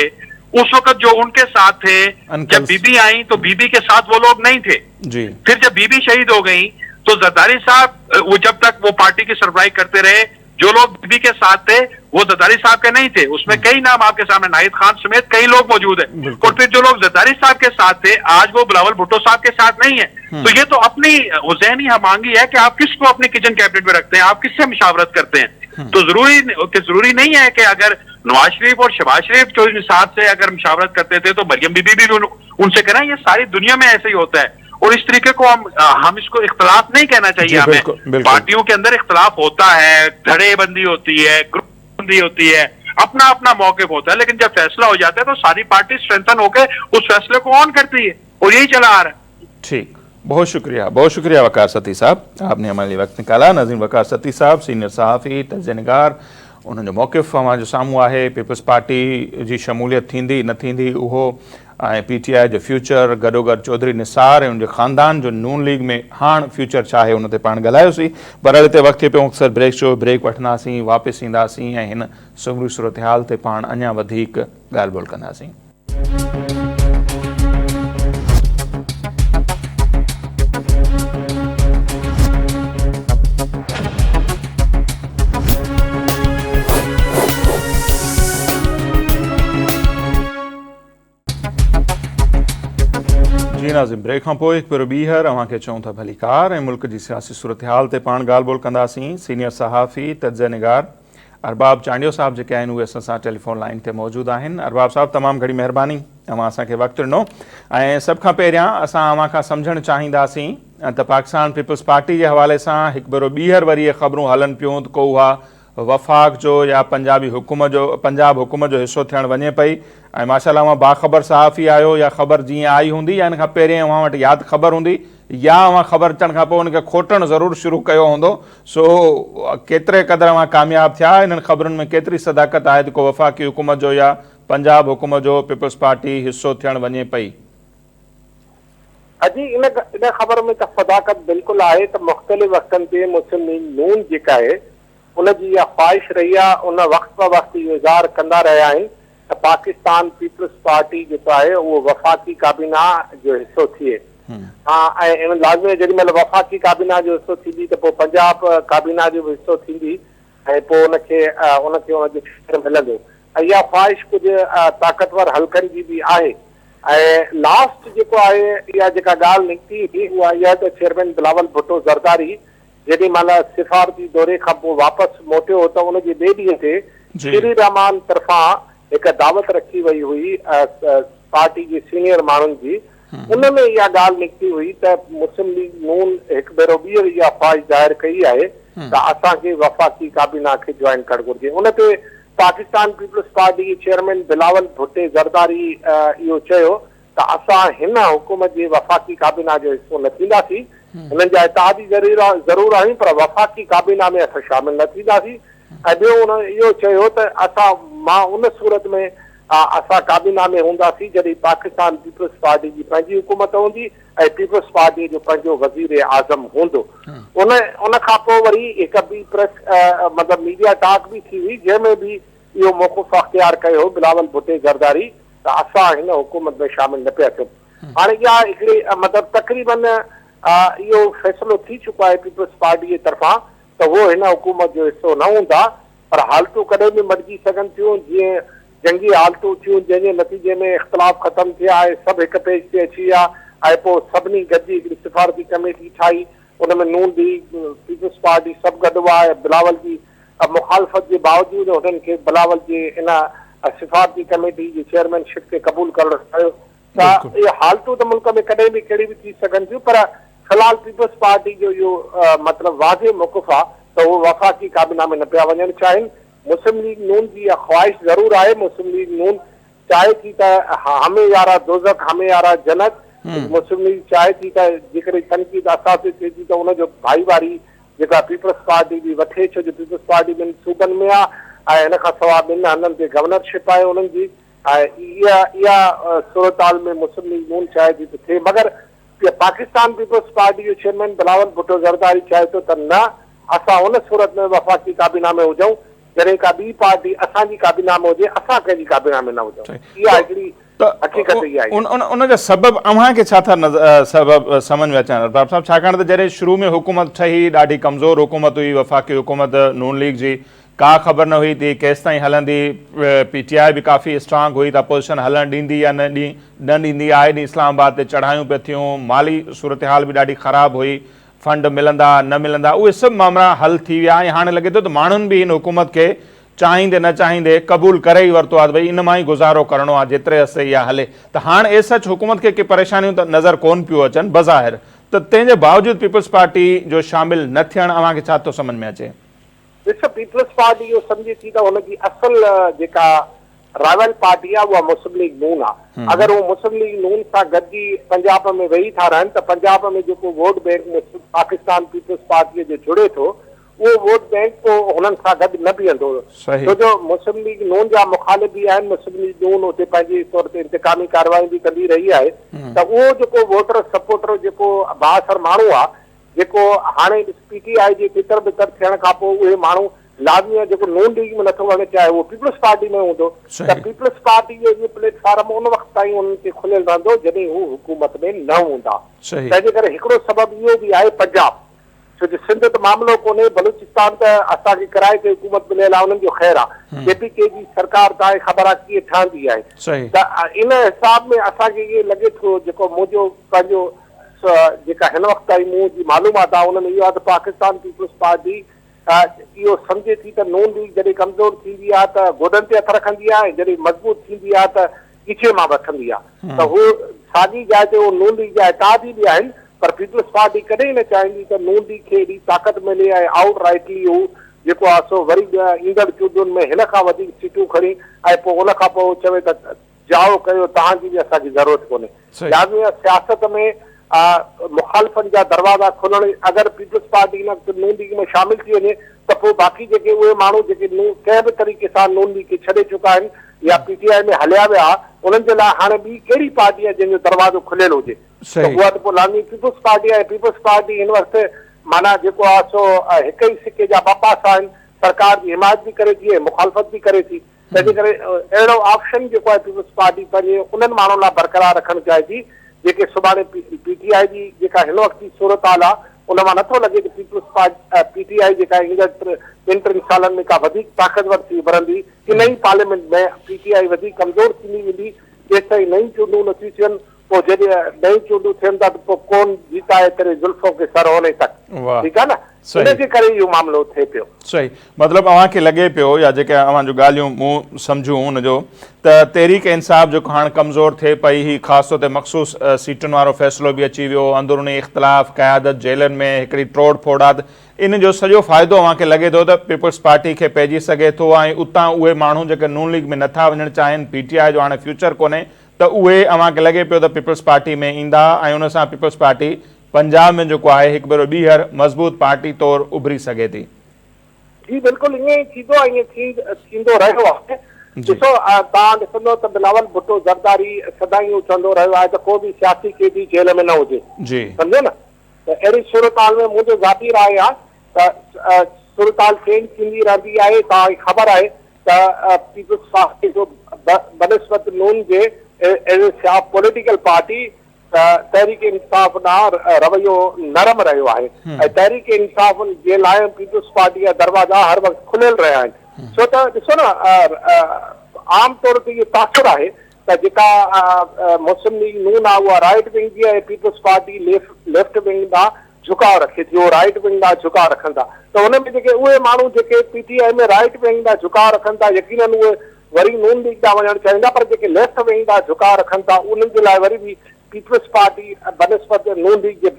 उस वक्त जो उनके साथ थे, जब बीबी आई तो बीबी के साथ वो लोग नहीं थे जी। फिर जब बीबी शहीद हो गई तो जरदारी साहब वो जब तक वो पार्टी की सरबराही करते रहे, जो लोग बीबी के साथ थे वो जरदारी साहब के नहीं थे। उसमें कई नाम आपके सामने, नाहिद खान समेत कई लोग मौजूद हैं। और फिर जो लोग जरदारी साहब के साथ थे आज वो बिलावल भुट्टो साहब के साथ नहीं है। तो ये तो अपनी ज़हनी हमांगी है कि आप किसको अपने किचन कैबिनेट में रखते हैं, आप किससे मुशावरत करते हैं। तो जरूरी नहीं है कि अगर नवाज शरीफ और शहबाज शरीफ चौधरी निसार से अगर मुशावरत करते थे तो मरियम बीबी भी उनसे करें। ये सारी दुनिया में ऐसे ही होता है और इस तरीके को हम इसको इख्तलाफ नहीं कहना चाहिए। हमें पार्टियों के अंदर इख्तलाफ होता है, धड़ेबंदी होती है, ग्रुप बंदी होती है, अपना अपना मौके होता है, लेकिन जब फैसला हो जाता है तो सारी पार्टी स्ट्रेंथन होकर उस फैसले को ऑन करती है और यही चला आ रहा है। ठीक, बहुत शुक्रिया वकार सती साहब, आपने हमारे लिए वक्त निकाला। नाज़रीन, वकार सती साहब सीनियर सहाफ़ी, तजनिगार, उन्होंने मौक़िफ़ हमारे जो साम्हूं आहे पीपल्स पार्टी जी शमूलियत थींदी न थींदी उहो ऐं पीटीआई जो फ्यूचर, गॾोगॾु चौधरी निसार ऐं उनजे ख़ानदान जो नून लीग में हाणे फ्यूचर छा आहे उन ते पाण ॻाल्हायोसीं। पर हिते वक़्तु पियो अक्सर ब्रेक जो ब्रेक वठंदासीं, वापसि ईंदासीं ऐं हिन समूरी सूरत हाल ते पाण अञा वधीक ॻाल्हि ॿोल कंदासीं। जी नाज़िम, ब्रेक खां पोइ हिकु भेरो ॿीहर अव्हांखे चऊं था भलीकार ऐं मुल्क जी सियासी सूरत हाल ते पाण ॻाल्हि ॿोल कंदासीं। सीनियर सहाफ़ी तज्ज़िया निगार अरबाब चांडियो साहब जेके आहिनि उहे असां सां टेलीफोन लाइन ते मौजूदु आहिनि। अरबाब साहब, तमामु घणी महिरबानी अव्हां असांखे वक़्तु ॾिनो ऐं सभ खां पहिरियां असां अव्हां खां सम्झणु चाहींदासीं त पाकिस्तान पीपल्स पार्टी जे हवाले सां हिकु भेरो ॿीहर वरी इहे ख़बरूं हलनि पियूं त को उहा वफ़ाक़ जो या पंजाब हुकूमत जो हिसो थियणु वञे पई ऐं माशाअल्लाह अव्हां बाख़बर सहाफ़ी आहियो या ख़बर जीअं आई हूंदी या इन खां पहिरियों अव्हां वटि यादि ख़बर हूंदी या अव्हां ख़बर अचण खां पोइ उनखे खोटणु ज़रूरु शुरू कयो हूंदो। सो केतिरे क़दुरु अव्हां कामयाबु थिया, इन्हनि ख़बरुनि में केतिरी सदाकत आहे त को वफ़ाक़ी हुकूमत जो या पंजाब हुकूमत जो पीपल्स पार्टी हिसो थियणु वञे पई? अजी इन ख़बर में त सदाकत बिल्कुलु आहे त मुख़्तलिफ़ वक़्तनि ते मुस्लिम लीग नून जेका आहे उनजी इहा ख़्वाहिश रही आहे, उन वक़्त ब वक़्तु इहो इज़हार कंदा रहिया आहिनि त पाकिस्तान पीपल्स पार्टी जेको आहे उहो वफ़ाक़ी काबीना जो हिसो थिए। हाँ, ऐं लाज़मी जेॾी महिल वफ़ाक़ी काबीना जो हिसो थींदी त पोइ पंजाब काबीना जो बि हिसो थींदी ऐं पोइ उनखे उनजो फिक्र मिलंदो। ऐं इहा ख़्वाहिश कुझु ताक़तवर हल्कनि जी बि आहे। ऐं लास्ट जेको आहे इहा जेका ॻाल्हि निकिती हुई उहा इहा त चेयरमैन बिलावल भुट्टो ज़रदारी जेॾी महिल सिफ़ारती दौरे खां पोइ वापसि मोटियो त उनजे ॿिए ॾींहं ते श्री रहमान तरफ़ां हिकु दावत रखी वई हुई पार्टी जे सीनियर माण्हुनि जी। उन में इहा ॻाल्हि निकिती हुई त मुस्लिम लीग नून हिकु भेरो ॿीहर इहा ख़्वाहिश ज़ाहिर कई आहे त असांखे वफ़ाक़ी काबीना खे जॉइन करणु घुरिजे। उन ते पाकिस्तान पीपल्स पार्टी जे चेयरमैन बिलावल भुट्टे ज़रदारी इहो चयो त असां हिन हुकूमत जे वफ़ाक़ी काबीना जो हिसो न थींदासीं। हुननि जा इत्तेहादी ज़रूरु आहियूं पर वफ़ाक़ी काबीना में असां शामिल न थींदासीं। ऐं ॿियो हुन इहो चयो त मां उन सूरत में असां काबीना में हूंदासीं जॾहिं पाकिस्तान पीपल्स पार्टी जी पंहिंजी हुकूमत हूंदी ऐं पीपल्स पार्टी जो पंहिंजो वज़ीर आज़म हूंदो। उन खां पोइ वरी हिकु ॿी प्रेस मतिलबु मीडिया टॉक बि थी हुई जंहिंमें बि इहो मौक़ुफ़ अख़्तियार कयो बिलावल भुट्टे ज़रदारी त असां हिन हुकूमत में शामिल न पिया थियूं। हाणे इहा हिकिड़ी मतिलबु तक़रीबन इहो फ़ैसिलो थी चुको आहे पीपल्स पार्टी जे तरफ़ां त उहो हिन हुकूमत जो हिसो न हूंदा, पर हालतूं कॾहिं बि मटिजी सघनि थियूं जीअं जंगी हालतूं थियूं जंहिंजे नतीजे में इख़्तिलाफ़ ख़तमु थिया आहे, सभु हिकु पेज ते अची विया ऐं पोइ सभिनी गॾिजी हिकिड़ी सिफ़ारती कमेटी ठाही। उन में नून लीग पीपल्स पार्टी सभु गॾु आहे। बिलावल जी मुखालफ़त जे बावजूदि हुननि खे बिलावल जे इन सिफ़ारती कमेटी जी चेयरमैनशिप खे क़बूल करणु कयो। त इहे हालतूं त मुल्क में कॾहिं बि कहिड़ी बि थी सघनि थियूं, पर फ़िलहाल पीपल्स पार्टी जो इहो मतिलबु वाज़े मौक़ुफ़ आहे त उहो वफ़ाक़ी काबीना में न पिया वञणु चाहिनि। मुस्लिम लीग नून जी इहा ख़्वाहिश ज़रूरु आहे। मुस्लिम लीग नून चाहे थी त हमें यारा दोज़ख हमें यारा जन्नत। मुस्लिम लीग चाहे थी त जेकॾहिं तनक़ीद असास थिए थी त उनजो भाईवारी जेका पीपल्स पार्टी बि वठे, छो जो पीपल्स पार्टी ॿिनि सूबनि में आहे ऐं हिन खां सवाइ ॿिनि हंधनि ते गवर्नरशिप आहे उन्हनि जी। ऐं इहा सूरत में मुस्लिम लीग नून चाहे थी त थिए, मगर पाकिस्तान पीपल्स पार्टी जो चेयरमैन बिलावल भुट्टो ज़रदारी चाहे थो त न, असां उन सूरत में वफ़ाक़ी काबीना में हुजूं जॾहिं का ॿी पार्टी असांजी काबीना में हुजे, असां कंहिंजी काबीना में न हुजूं। इहा हिकिड़ी हक़ीक़त ई आहे। उनजा सबब अव्हांखे छा था सबब समझ में अचनि अरबाब साहब? छाकाणि त जॾहिं शुरू में हुकूमत ठही ॾाढी कमज़ोर हुकूमत हुई, वफ़ाक़ी हुकूमत नून लीग जी, का ख़बर न हुई थी केसि ताईं हलंदी। PTI बि काफ़ी स्ट्रांग हुई त अपोज़िशन हलणु ॾींदी या न ॾींदी। आए ॾींहुं इस्लामाबाद ते चढ़ायूं पिया थियूं, माली सूरत हाल बि ॾाढी ख़राबु हुई, फंड मिलंदा न मिलंदा, उहे सभु मामला हल थी विया ऐं हाणे लॻे थो त माण्हुनि बि हिन हुकूमत खे चाहींदे न चाहींदे क़बूल करे ई वरितो आहे त भई इन मां ई गुज़ारो करिणो आहे जेतिरे अर्से इहा हले। त हाणे ए सच हुकूमत खे के परेशानियूं त नज़र कोन पियूं अचनि बज़ाहिर, त तंहिंजे बावजूदि पीपल्स पार्टी जो शामिल न थियणु अव्हांखे छा थो समझ में अचे? ॾिसो, पीपल्स पार्टी इहो सम्झे थी त हुनजी असुल जेका राइवल पार्टी आहे उहा मुस्लिम लीग नून आहे। अगरि उहो मुस्लिम लीग नून सां गॾिजी पंजाब में वेही था रहनि त पंजाब में जेको वोट बैंक पाकिस्तान पीपल्स पार्टीअ जो जुड़े थो उहो वोट बैंक पोइ हुननि सां गॾु न बीहंदो, छो जो मुस्लिम लीग नून जा मुखालिफ़ बि आहिनि। मुस्लिम लीग नून उते पंहिंजे तौर ते इंतकामी कार्रवाई बि कंदी रही आहे। त उहो जेको वोटर सपोर्टर जेको बाअसर माण्हू आहे, जेको हाणे PTI जे तितर बितर थियण खां पोइ उहे माण्हू लाज़मी आहे जेको नून लीग में नथो वञे चाहे उहो पीपल्स पार्टी में हूंदो, त पीपल्स पार्टी जो इहो प्लेटफॉर्म उन वक़्त ताईं उन्हनि खे खुलियल रहंदो जॾहिं हू हुकूमत में न हूंदा। तंहिंजे करे हिकिड़ो सबबु इहो बि आहे पंजाब, छो जो सिंध त मामिलो कोन्हे, बलूचिस्तान त असांखे किराए ते हुकूमत मिलियल आहे, उन्हनि जो ख़ैरु आहे। JPK जी सरकार तव्हांखे ख़बर आहे कीअं ठहंदी आहे। त इन हिसाब में असांखे इहो लॻे थो, जेको मुंहिंजो पंहिंजो जेका हिन वक़्त ताईं मूं जी मालूमात आहे उनमें इहो आहे त पाकिस्तान पीपुल्स पार्टी इहो सम्झे थी त नून लीग जॾहिं कमज़ोर थींदी आहे त गोॾनि ते हथ रखंदी आहे, जॾहिं मज़बूत थींदी आहे त खीचे मां वठंदी आहे। त हू साॻी जाइ ते उहो नून लीग जा इतादी बि आहिनि, पर पीपुल्स पार्टी कॾहिं न चाहींदी त नून लीग खे एॾी ताक़त मिले ऐं आउट राइटली हू जेको आहे सो वरी ईंदड़ चूंडुनि में हिन खां वधीक सीटूं खणी ऐं पोइ उन खां पोइ चवे त जाओ कयो, तव्हांजी बि असांजी ज़रूरत कोन्हे। लाज़मी सियासत में मुखालिफ़नि जा दरवाज़ा खुलण, अगरि पीपुल्स पार्टी इन नून लीग में शामिल थी वञे त पोइ बाक़ी जेके उहे माण्हू जेके कंहिं बि तरीक़े सां नून लीग खे छॾे चुका आहिनि या PTI में हलिया विया, उन्हनि जे लाइ हाणे ॿी कहिड़ी पार्टी आहे जंहिंजो दरवाज़ो खुलियल हुजे? त उहा त पोइ लाज़मी पीपुल्स पार्टी आहे। पीपुल्स पार्टी हिन वक़्तु माना जेको आहे सो हिक ई सिके जा ॿ पासा आहिनि, सरकार जी हिमायत बि करे थी ऐं मुखालिफ़त बि करे थी। तंहिंजे करे अहिड़ो ऑप्शन जेको आहे पीपुल्स पार्टी पंहिंजे उन्हनि माण्हुनि लाइ बरक़रार रखणु चाहे थी जेके सुभाणे PTI जी जेका हिन वक़्त जी सूरत हाल आहे उन मां नथो लॻे त पीपुल्स PTI जेका ईंदड़ 2-3 सालनि में का वधीक ताक़तवर थी उभरंदी, कि नई पार्लियामेंट में PTI वधीक कमज़ोर थींदी वेंदी जेसि ताईं नई चूंडूं नथियूं थियनि। पोइ जॾहिं नई चूंडूं थियनि था त पोइ कोन जीताए तेरे जुल्फों के सर होने तक, ठीकु आहे न, इनजे करे इहो मामिलो थिए पियो। सही, मतिलबु अव्हांखे लॻे पियो या जेके अव्हां जूं ॻाल्हियूं मूं सम्झूं हुनजो त तहरीक इंसाफ़ जेको हाणे कमज़ोर थिए पई, ही ख़ासि तौर ते मख़सूस सीटुनि वारो फ़ैसिलो बि अची वियो, अंदरूनी इख़्तिलाफ़, क़यादत जेलनि में हिकिड़ी तोड़ फोड़ आहे, इन जो सॼो फ़ाइदो अव्हांखे लॻे थो त पीपुल्स पार्टी खे पइजी सघे थो ऐं उतां उहे माण्हू जेके नून लीग में नथा वञणु चाहिनि, PTI जो हाणे फ्यूचर कोन्हे, त उहे अव्हांखे लॻे पियो त पीपुल्स पार्टी में ईंदा ऐं उन सां पीपुल्स पार्टी पंजाब में जेको आहे हिकु भेरो ॿीहर मज़बूत पार्टी तौरु उभरी सघे थी। जी बिल्कुलु ईअं ई थींदो आहे, ईअं थींदो रहियो आहे। ॾिसो तव्हां ॾिसंदो त बिलावल भुट्टो ज़रदारी सदाईं चवंदो रहियो आहे त को बि सियासी कैदी जेल में न हुजे, सम्झो न। त अहिड़ी सूरत हाल में मुंहिंजो ज़ाती राय आहे त सूरत हाल चेंज थींदी रहंदी आहे। तव्हांखे ख़बर आहे त पीपुल्स पार्टी जो बनस्बत नून जे एज़ ए पॉलिटिकल पार्टी तहरीक इंसाफ़ ॾांहुं रवैयो नरम रहियो आहे ऐं तहरीक इंसाफ़ जे लाइ पीपुल्स पार्टी जा दरवाज़ा हर वक़्तु खुलियल रहिया आहिनि। छो त ॾिसो न, आम तौर ते इहो तासुर आहे त जेका मुस्लिम लीग नून आहे उहा राइट विंग जी आहे, पीपुल्स पार्टी लेफ्ट विंग ॾांहुं झुकाव रखे थी, उहो राइट विंग ॾांहुं झुकाव रखनि था। त हुन में जेके उहे माण्हू जेके PTI में राइट विंग ॾांहुं झुकाव रखनि था, यकीनन उहे वरी नून लीग ॾांहुं वञणु चाहींदा, पर जेके लेफ्ट विंग ॾांहुं झुकाव रखनि था उन्हनि जे लाइ वरी बि पीपुल्स पार्टी बनस्बत नून लीग जे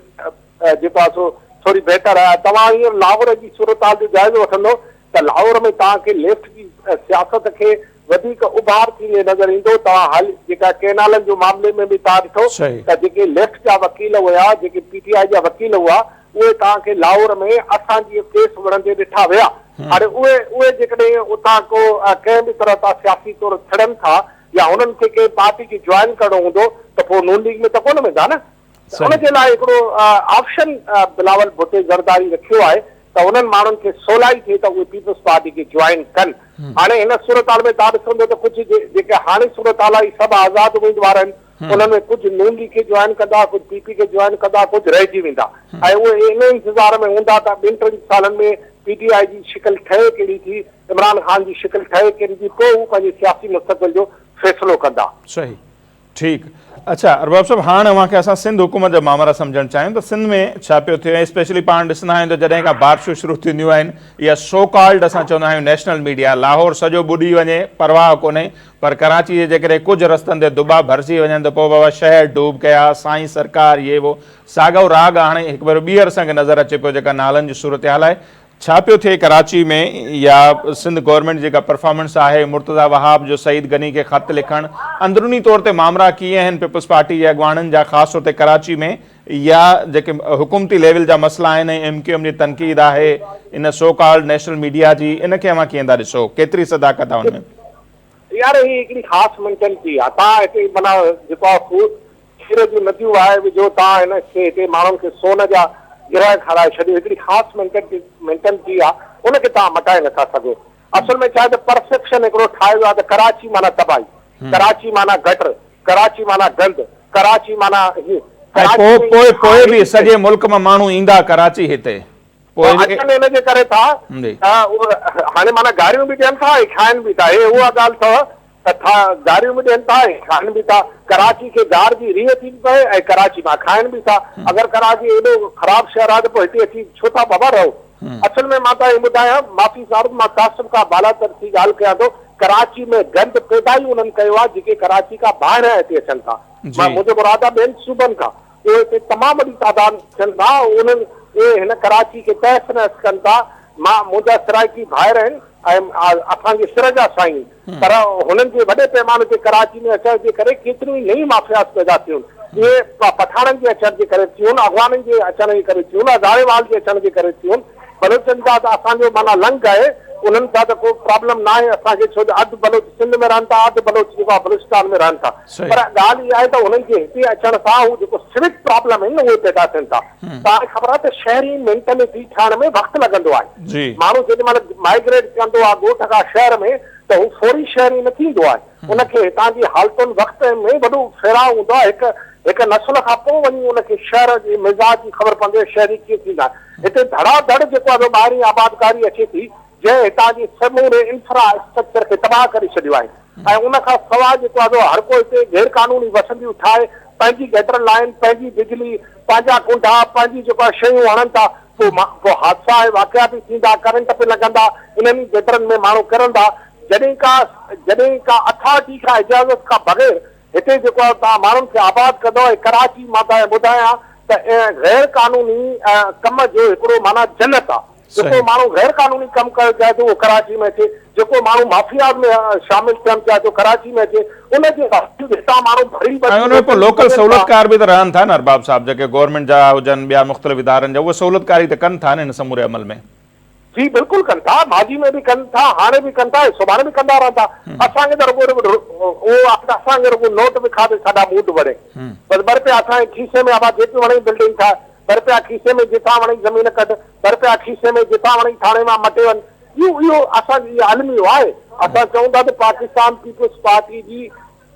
जेको आहे सो थोरी बहितर आहे। तव्हां हींअर लाहौर जी सूरत हाल जो जाइज़ो वठंदो त लाहौर में तव्हांखे लेफ्ट जी सियासत खे वधीक उभार थींदे नज़र ईंदो। तव्हां हाल जेका केनालनि जो मामले में बि तव्हां ॾिठो त जेके लेफ्ट जा वकील हुआ, जेके PTI जा वकील हुआ, उहे तव्हांखे लाहौर में असांजी केस वणंदे ॾिठा विया। हाणे उहे जेकॾहिं उतां को कंहिं बि तरह सां सियासी तौरु छॾनि था या हुननि खे कंहिं पार्टी खे ज्वाइन करणो हूंदो त पोइ नून लीग में त कोन वेंदा न। उनजे लाइ हिकिड़ो ऑप्शन बिलावल भुट्टो ज़रदारी रखियो आहे त उन्हनि माण्हुनि खे सवलाई थिए त उहे पीपुल्स पार्टी खे ज्वाइन कनि। हाणे हिन सूरत हाल में तव्हां ॾिसंदो त कुझु जेके हाणे सूरत हाल आहे सभु आज़ादु उम्मीदवार आहिनि, उन्हनि में कुझु नून लीग खे ज्वाइन कंदा, कुझु PP खे ज्वाइन कंदा, कुझु रहिजी वेंदा ऐं उहे इन इंतज़ार में हूंदा त 2-3 सालनि में PTI जी शिकिल ठहे कहिड़ी थी, इमरान ख़ान जी शिकिल ठहे कहिड़ी थी, पोइ हू पंहिंजे सियासी मुस्तक़बिल जो फ़ैसिलो कंदा। सही, ठीकु। अच्छा अरबाब साहब, हाणे अव्हांखे असां सिंध हुकूमत जा मामला सम्झणु चाहियूं त सिंध में छा पियो थिए, ऐं स्पेशली पाण ॾिसंदा आहियूं त जॾहिं खां बारिशूं शुरू थींदियूं आहिनि या सो कॉल्ड असां चवंदा आहियूं नेशनल मीडिया, लाहौर सॼो ॿुॾी वञे परवाह कोन्हे, पर कराची जे जेकॾहिं कुझु रस्तनि ते दुबा भरिजी वञनि त पोइ बाबा शहर डूब कया, साईं सरकार, ये वो साॻो राग हाणे हिकु भेरो ॿीहर असांखे नज़र अचे पियो जेका नालनि जी सूरत हाल आहे। छा पियो थिए कराची में या सिंध गवर्नमेंट जेका परफॉर्मेंस आहे, मुर्तज़ा वहाब जो सईद गनी खे ख़त लिखणु, अंदरूनी तौर ते मामला कीअं आहिनि पीपुल्स पार्टी जे अॻुवाणनि जा ख़ासि तौर ते कराची में, या जेके हुकूमती लेवल जा मसइला आहिनि ऐं MQM जी तनक़ीद आहे इन सो कॉल्ड नेशनल मीडिया जी, इनखे अव्हां कीअं था ॾिसो, केतिरी सदाकत आहे हुन में? यार ही हिकिड़ी ख़ासि मेंटेलिटी आहे। तव्हां हिते माना जेको खीर जूं नदियूं आहे विझो, तव्हां हिते माण्हुनि खे सोन जा गिरह खाराए छॾियो, हिकिड़ी ख़ासि मेंटेलिटी आहे, उनखे तव्हां मटाए नथा सघो। असल में छा आहे त परसेप्शन हिकिड़ो ठाहियो आहे त कराची माना तबाही, कराची माना गटर, कराची माना गंद, कराची माना पोइ बि सॼे मुल्क मां माण्हू ईंदा कराची हिते। अचनि हिनजे करे था हाणे माना गारियूं बि ॾियनि था ऐं खाइनि बि था। हे उहा ॻाल्हि अथव गारियूं बि ॾियनि था ऐं खाइनि बि था। कराची खे गार जी रीह थी पए ऐं कराची मां खाइनि बि था। अगरि कराची एॾो ख़राबु शहर आहे त पोइ हिते अची छो था बाबा रहो। असल में मां तव्हांखे ॿुधायां, माफ़ी साहिब, मां तासिफ़ खां बालातर थी ॻाल्हि कयां थो। कराची में गंद पैदा ई उन्हनि कयो आहे जेके कराची खां ॿाहिरां हिते अचनि था। मुंहिंजो मुराद आहे ॿियनि सूबनि खां। उहे हिते तमामु वॾी तादाद थियनि था। उन्हनि उहे हिन कराची खे तहस नहस कनि था। मुंहिंजा सिराइकी भाइर आहिनि ऐं असांजे सिर जा साईं, पर हुननि जे वॾे पैमाने ते कराची में अचण जे करे केतिरियूं ई नई माफ़ियास पैदा थियूं। इहे पठाणनि जे अचण जे करे थियूं, अफ़गाननि जे अचण जे करे थियूं, हज़ारेवाल जे अचण जे करे थियूं। बलोचनि जा त असांजो माना लंघ आहे, उन्हनि सां त को प्रॉब्लम न आहे असांखे, छो जो अधु बलोच सिंध में रहनि था, अधु बलोच जेको आहे बलूचिस्तान में रहनि था। पर ॻाल्हि इहा आहे त उन्हनि खे हिते अचण सां हू जेको सिविक प्रॉब्लम आहिनि न उहे पैदा थियनि था। तव्हांखे ख़बर आहे त शहरी मेंटेलिटी ठाहिण में वक़्तु लॻंदो आहे। माण्हू जेॾीमहिल माइग्रेट कंदो आहे ॻोठ खां शहर में त हू फौरी शहरी न थींदो आहे। उनखे हितां जी हालतुनि वक़्त में वॾो फेराव हूंदो आहे। हिकु नस्ल खां पोइ वञी उनखे शहर जे मिज़ाज जी ख़बर पवंदी आहे शहरी कीअं थींदा। हिते धड़ाधड़ जेको आहे ॿाहिरीं आबादकारी अचे थी, जंहिं हितां जी समूरे इंफ्रास्ट्रक्चर खे तबाह करे छॾियो आहे। ऐं उनखां सवाइ जेको आहे हर को हिते गैर क़ानूनी वसंदियूं ठाहे पंहिंजी गटर लाइन, पंहिंजी बिजली, पंहिंजा कुंडा, पंहिंजी जेको आहे शयूं हणनि था। पोइ हादसा ऐं वाक़िया बि थींदा, करंट बि लॻंदा, इन्हनि गटरनि में माण्हू किरंदा। जॾहिं का अथॉरिटी खां इजाज़त खां बग़ैर हिते जेको आहे तव्हां माण्हुनि खे आबाद कंदो। ऐं कराची मां तव्हांखे ॿुधायां त गैर क़ानूनी कम जो हिकिड़ो माना जन्नत आहे। जेको माण्हू गैर क़ानूनी कमु करणु चाहे थो उहो कराची में अचे, जेको माण्हू माफ़िया में शामिल थियणु चाहे थो कराची में अचे। उनजे हितां माण्हू भरी लोकल सहूलियतकार बि त रहनि था न अरबाब साहब, जेके गवर्नमेंट जा हुजनि, ॿिया मुख़्तलिफ़ इदारनि जा, उहे सहूलियतकारी त कनि था न हिन समूरे अमल में। जी बिल्कुलु कनि था, माजी में बि कनि था, हाणे बि कनि था, सुभाणे बि कंदा रहंदा। असांखे त असांखे रुगो नोट बि खाधे साढा मूड वड़े बसि ॿ रुपया असांजे खीसे में आबाद जेतिरी वणे बिल्डिंग ठाहे, ॿ रुपया खीसे में जितां वणे ज़मीन कढ, ॿ रुपया खीसे में जितां वणे थाणे मां मटे वञ। इहो असांजी आलमी आहे। असां चऊं था त पाकिस्तान पीपुल्स पार्टी जी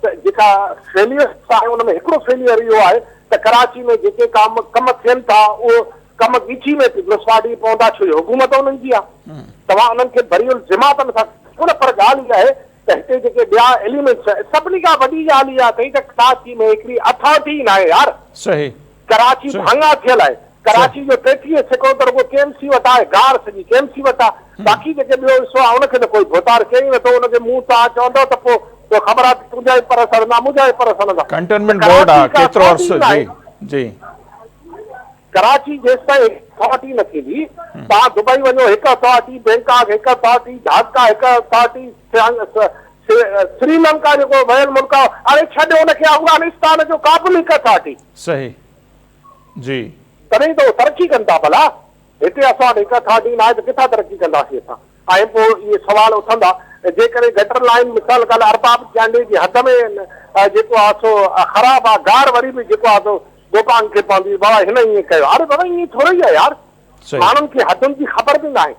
जेका फेलियर आहे उनमें हिकिड़ो फेलियर इहो आहे त कराची में जेके कम थियनि था उहो कम ॻीची में पीपुल्स पार्टी पवंदा, छो जो हुकूमत उन्हनि जी आहे। तव्हां उन्हनि खे भरियल ज़िमात नथा कयो। पर ॻाल्हि इहा आहे त हिते जेके ॿिया एलिमेंट्स, सभिनी खां वॾी ॻाल्हि इहा अथई त कराची में हिकिड़ी अथॉरिटी न आहे यार। सही, कराची भंगा थियल आहे। कराची जो 33% त रुगो केएमसी वटि आहे, गार सॼी केएमसी वटि आहे। बाक़ी जेके ॿियो हिसो आहे उनखे त कोई भोतार कई नथो। उनखे मुंहुं तव्हां चवंदव त पोइ ख़बर आहे तुंहिंजा ई पर सड़ंदा, मुंहिंजा ई पर सड़ंदा। कंटेनमेंट बोर्ड आहे केतिरो अर्सो। जी जी, कराची जेसिताईं अथॉरिटी न थींदी, तव्हां दुबई वञो हिकु अथॉरिटी, बैंकॉक हिकु अथॉरिटी, ढाका हिकु अथॉरिटी, श्रीलंका जेको वयल मुल्क आहे, अरे छॾ हुनखे, अफगानिस्तान जो काबुल हिकु अथॉरिटी। सही जी, तॾहिं त उहो तरक़ी कनि था। भला हिते असां वटि हिकु अथॉरिटी न आहे त किथां तरक़ी कंदासीं असां। ऐं पोइ इहे सवाल उथंदा जेकॾहिं गटर लाइन मिसाल ॻाल्हि अरबाब जांडे जी हद में जेको आहे सो ख़राबु आहे, गार वरी बि जेको आहे सो गोपान खे पवंदी, बाबा हिन ईअं कयो। अरे बाबा ईअं थोरो ई आहे यार, माण्हुनि खे हदुनि जी ख़बर बि न आहे।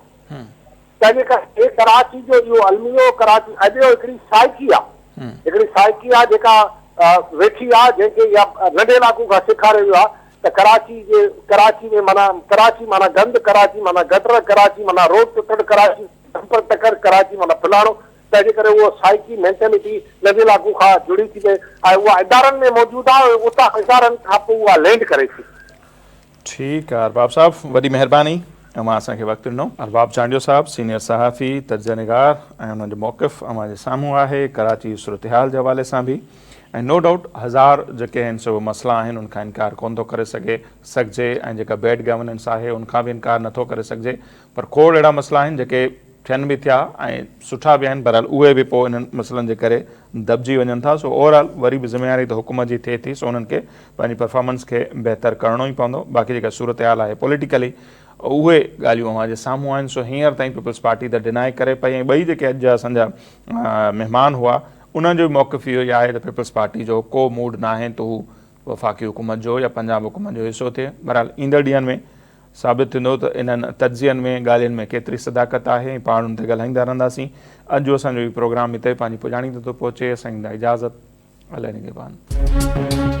तंहिंजे करे कराची जो इहो अलमियो कराची अॼु हिकिड़ी साइकी आहे, हिकिड़ी साइकी आहे जेका वेठी आहे, जंहिंखे इहा नंढे इलाइक़ो खां सेखारियो वियो आहे त कराची में माना कराची माना गंद, कराची माना गटर, कराची माना रोड टुटड़, कराची टकर, कराची माना फलाणो। तंहिंजे करे उहो साइकी मेंटेलिटी नंढे इलाइक़ो खां जुड़ी थी वई ऐं उहा इदारनि में मौजूदु आहे। उतां इदारनि खां पोइ उहा लैंड करे थी। ठीकु आहे अरबाब साहब, वॾी महिरबानी अमां असांखे वक़्तु ॾिनो। अरबाब चांडियो साहब सीनियर सहाफ़ी, तजज़िया ऐं हुनजो मौक़िफ़ अमां जे साम्हूं आहे कराची सूरतहाल जे हवाले सां बि। ऐं नो डाउट हज़ार जेके आहिनि सो मसइला आहिनि उनखां इनकार कोन थो करे सघिजे ऐं जेका बैड गवर्नेंस आहे उनखां बि इनकार नथो करे सघिजे। पर खोड़ अहिड़ा मसइला आहिनि जेके थियनि बि थिया ऐं सुठा बि आहिनि, बहरहाल उहे बि पोइ इन्हनि मसइलनि जे करे दॿिजी वञनि था। सो ओवरऑल वरी बि ज़िम्मेवारी त हुकूमत जी थिए थी, सो उन्हनि खे पंहिंजी परफॉर्मेंस खे बहितर करिणो ई पवंदो। बाक़ी जेका सूरत हाल आहे पॉलिटिकली उहे ॻाल्हियूं अव्हां जे साम्हूं आहिनि। सो हींअर ताईं पीपल्स पार्टी त डिनाए करे पई ऐं ॿई जेके अॼु जा असांजा महिमान हुआ उन्हनि जो मौक़िफ़ इहो ई आहे त पीपल्स पार्टी जो को मूड न आहे त हू वफ़ाक़ी हुकूमत जो या पंजाब हुकूमत जो हिसो थिए। बहरहाल ईंदड़ ॾींहंनि में साबित थींदो त इन्हनि तज्ज़ियनि में ॻाल्हियुनि में केतिरी सदाकत आहे ऐं पाण हुन ते ॻाल्हाईंदा रहंदासीं। अॼु असांजो इहो प्रोग्राम हिते पंहिंजी पुॼाणी ते थो पहुचे। असां ईंदा इजाज़त, अलाह निगहबान।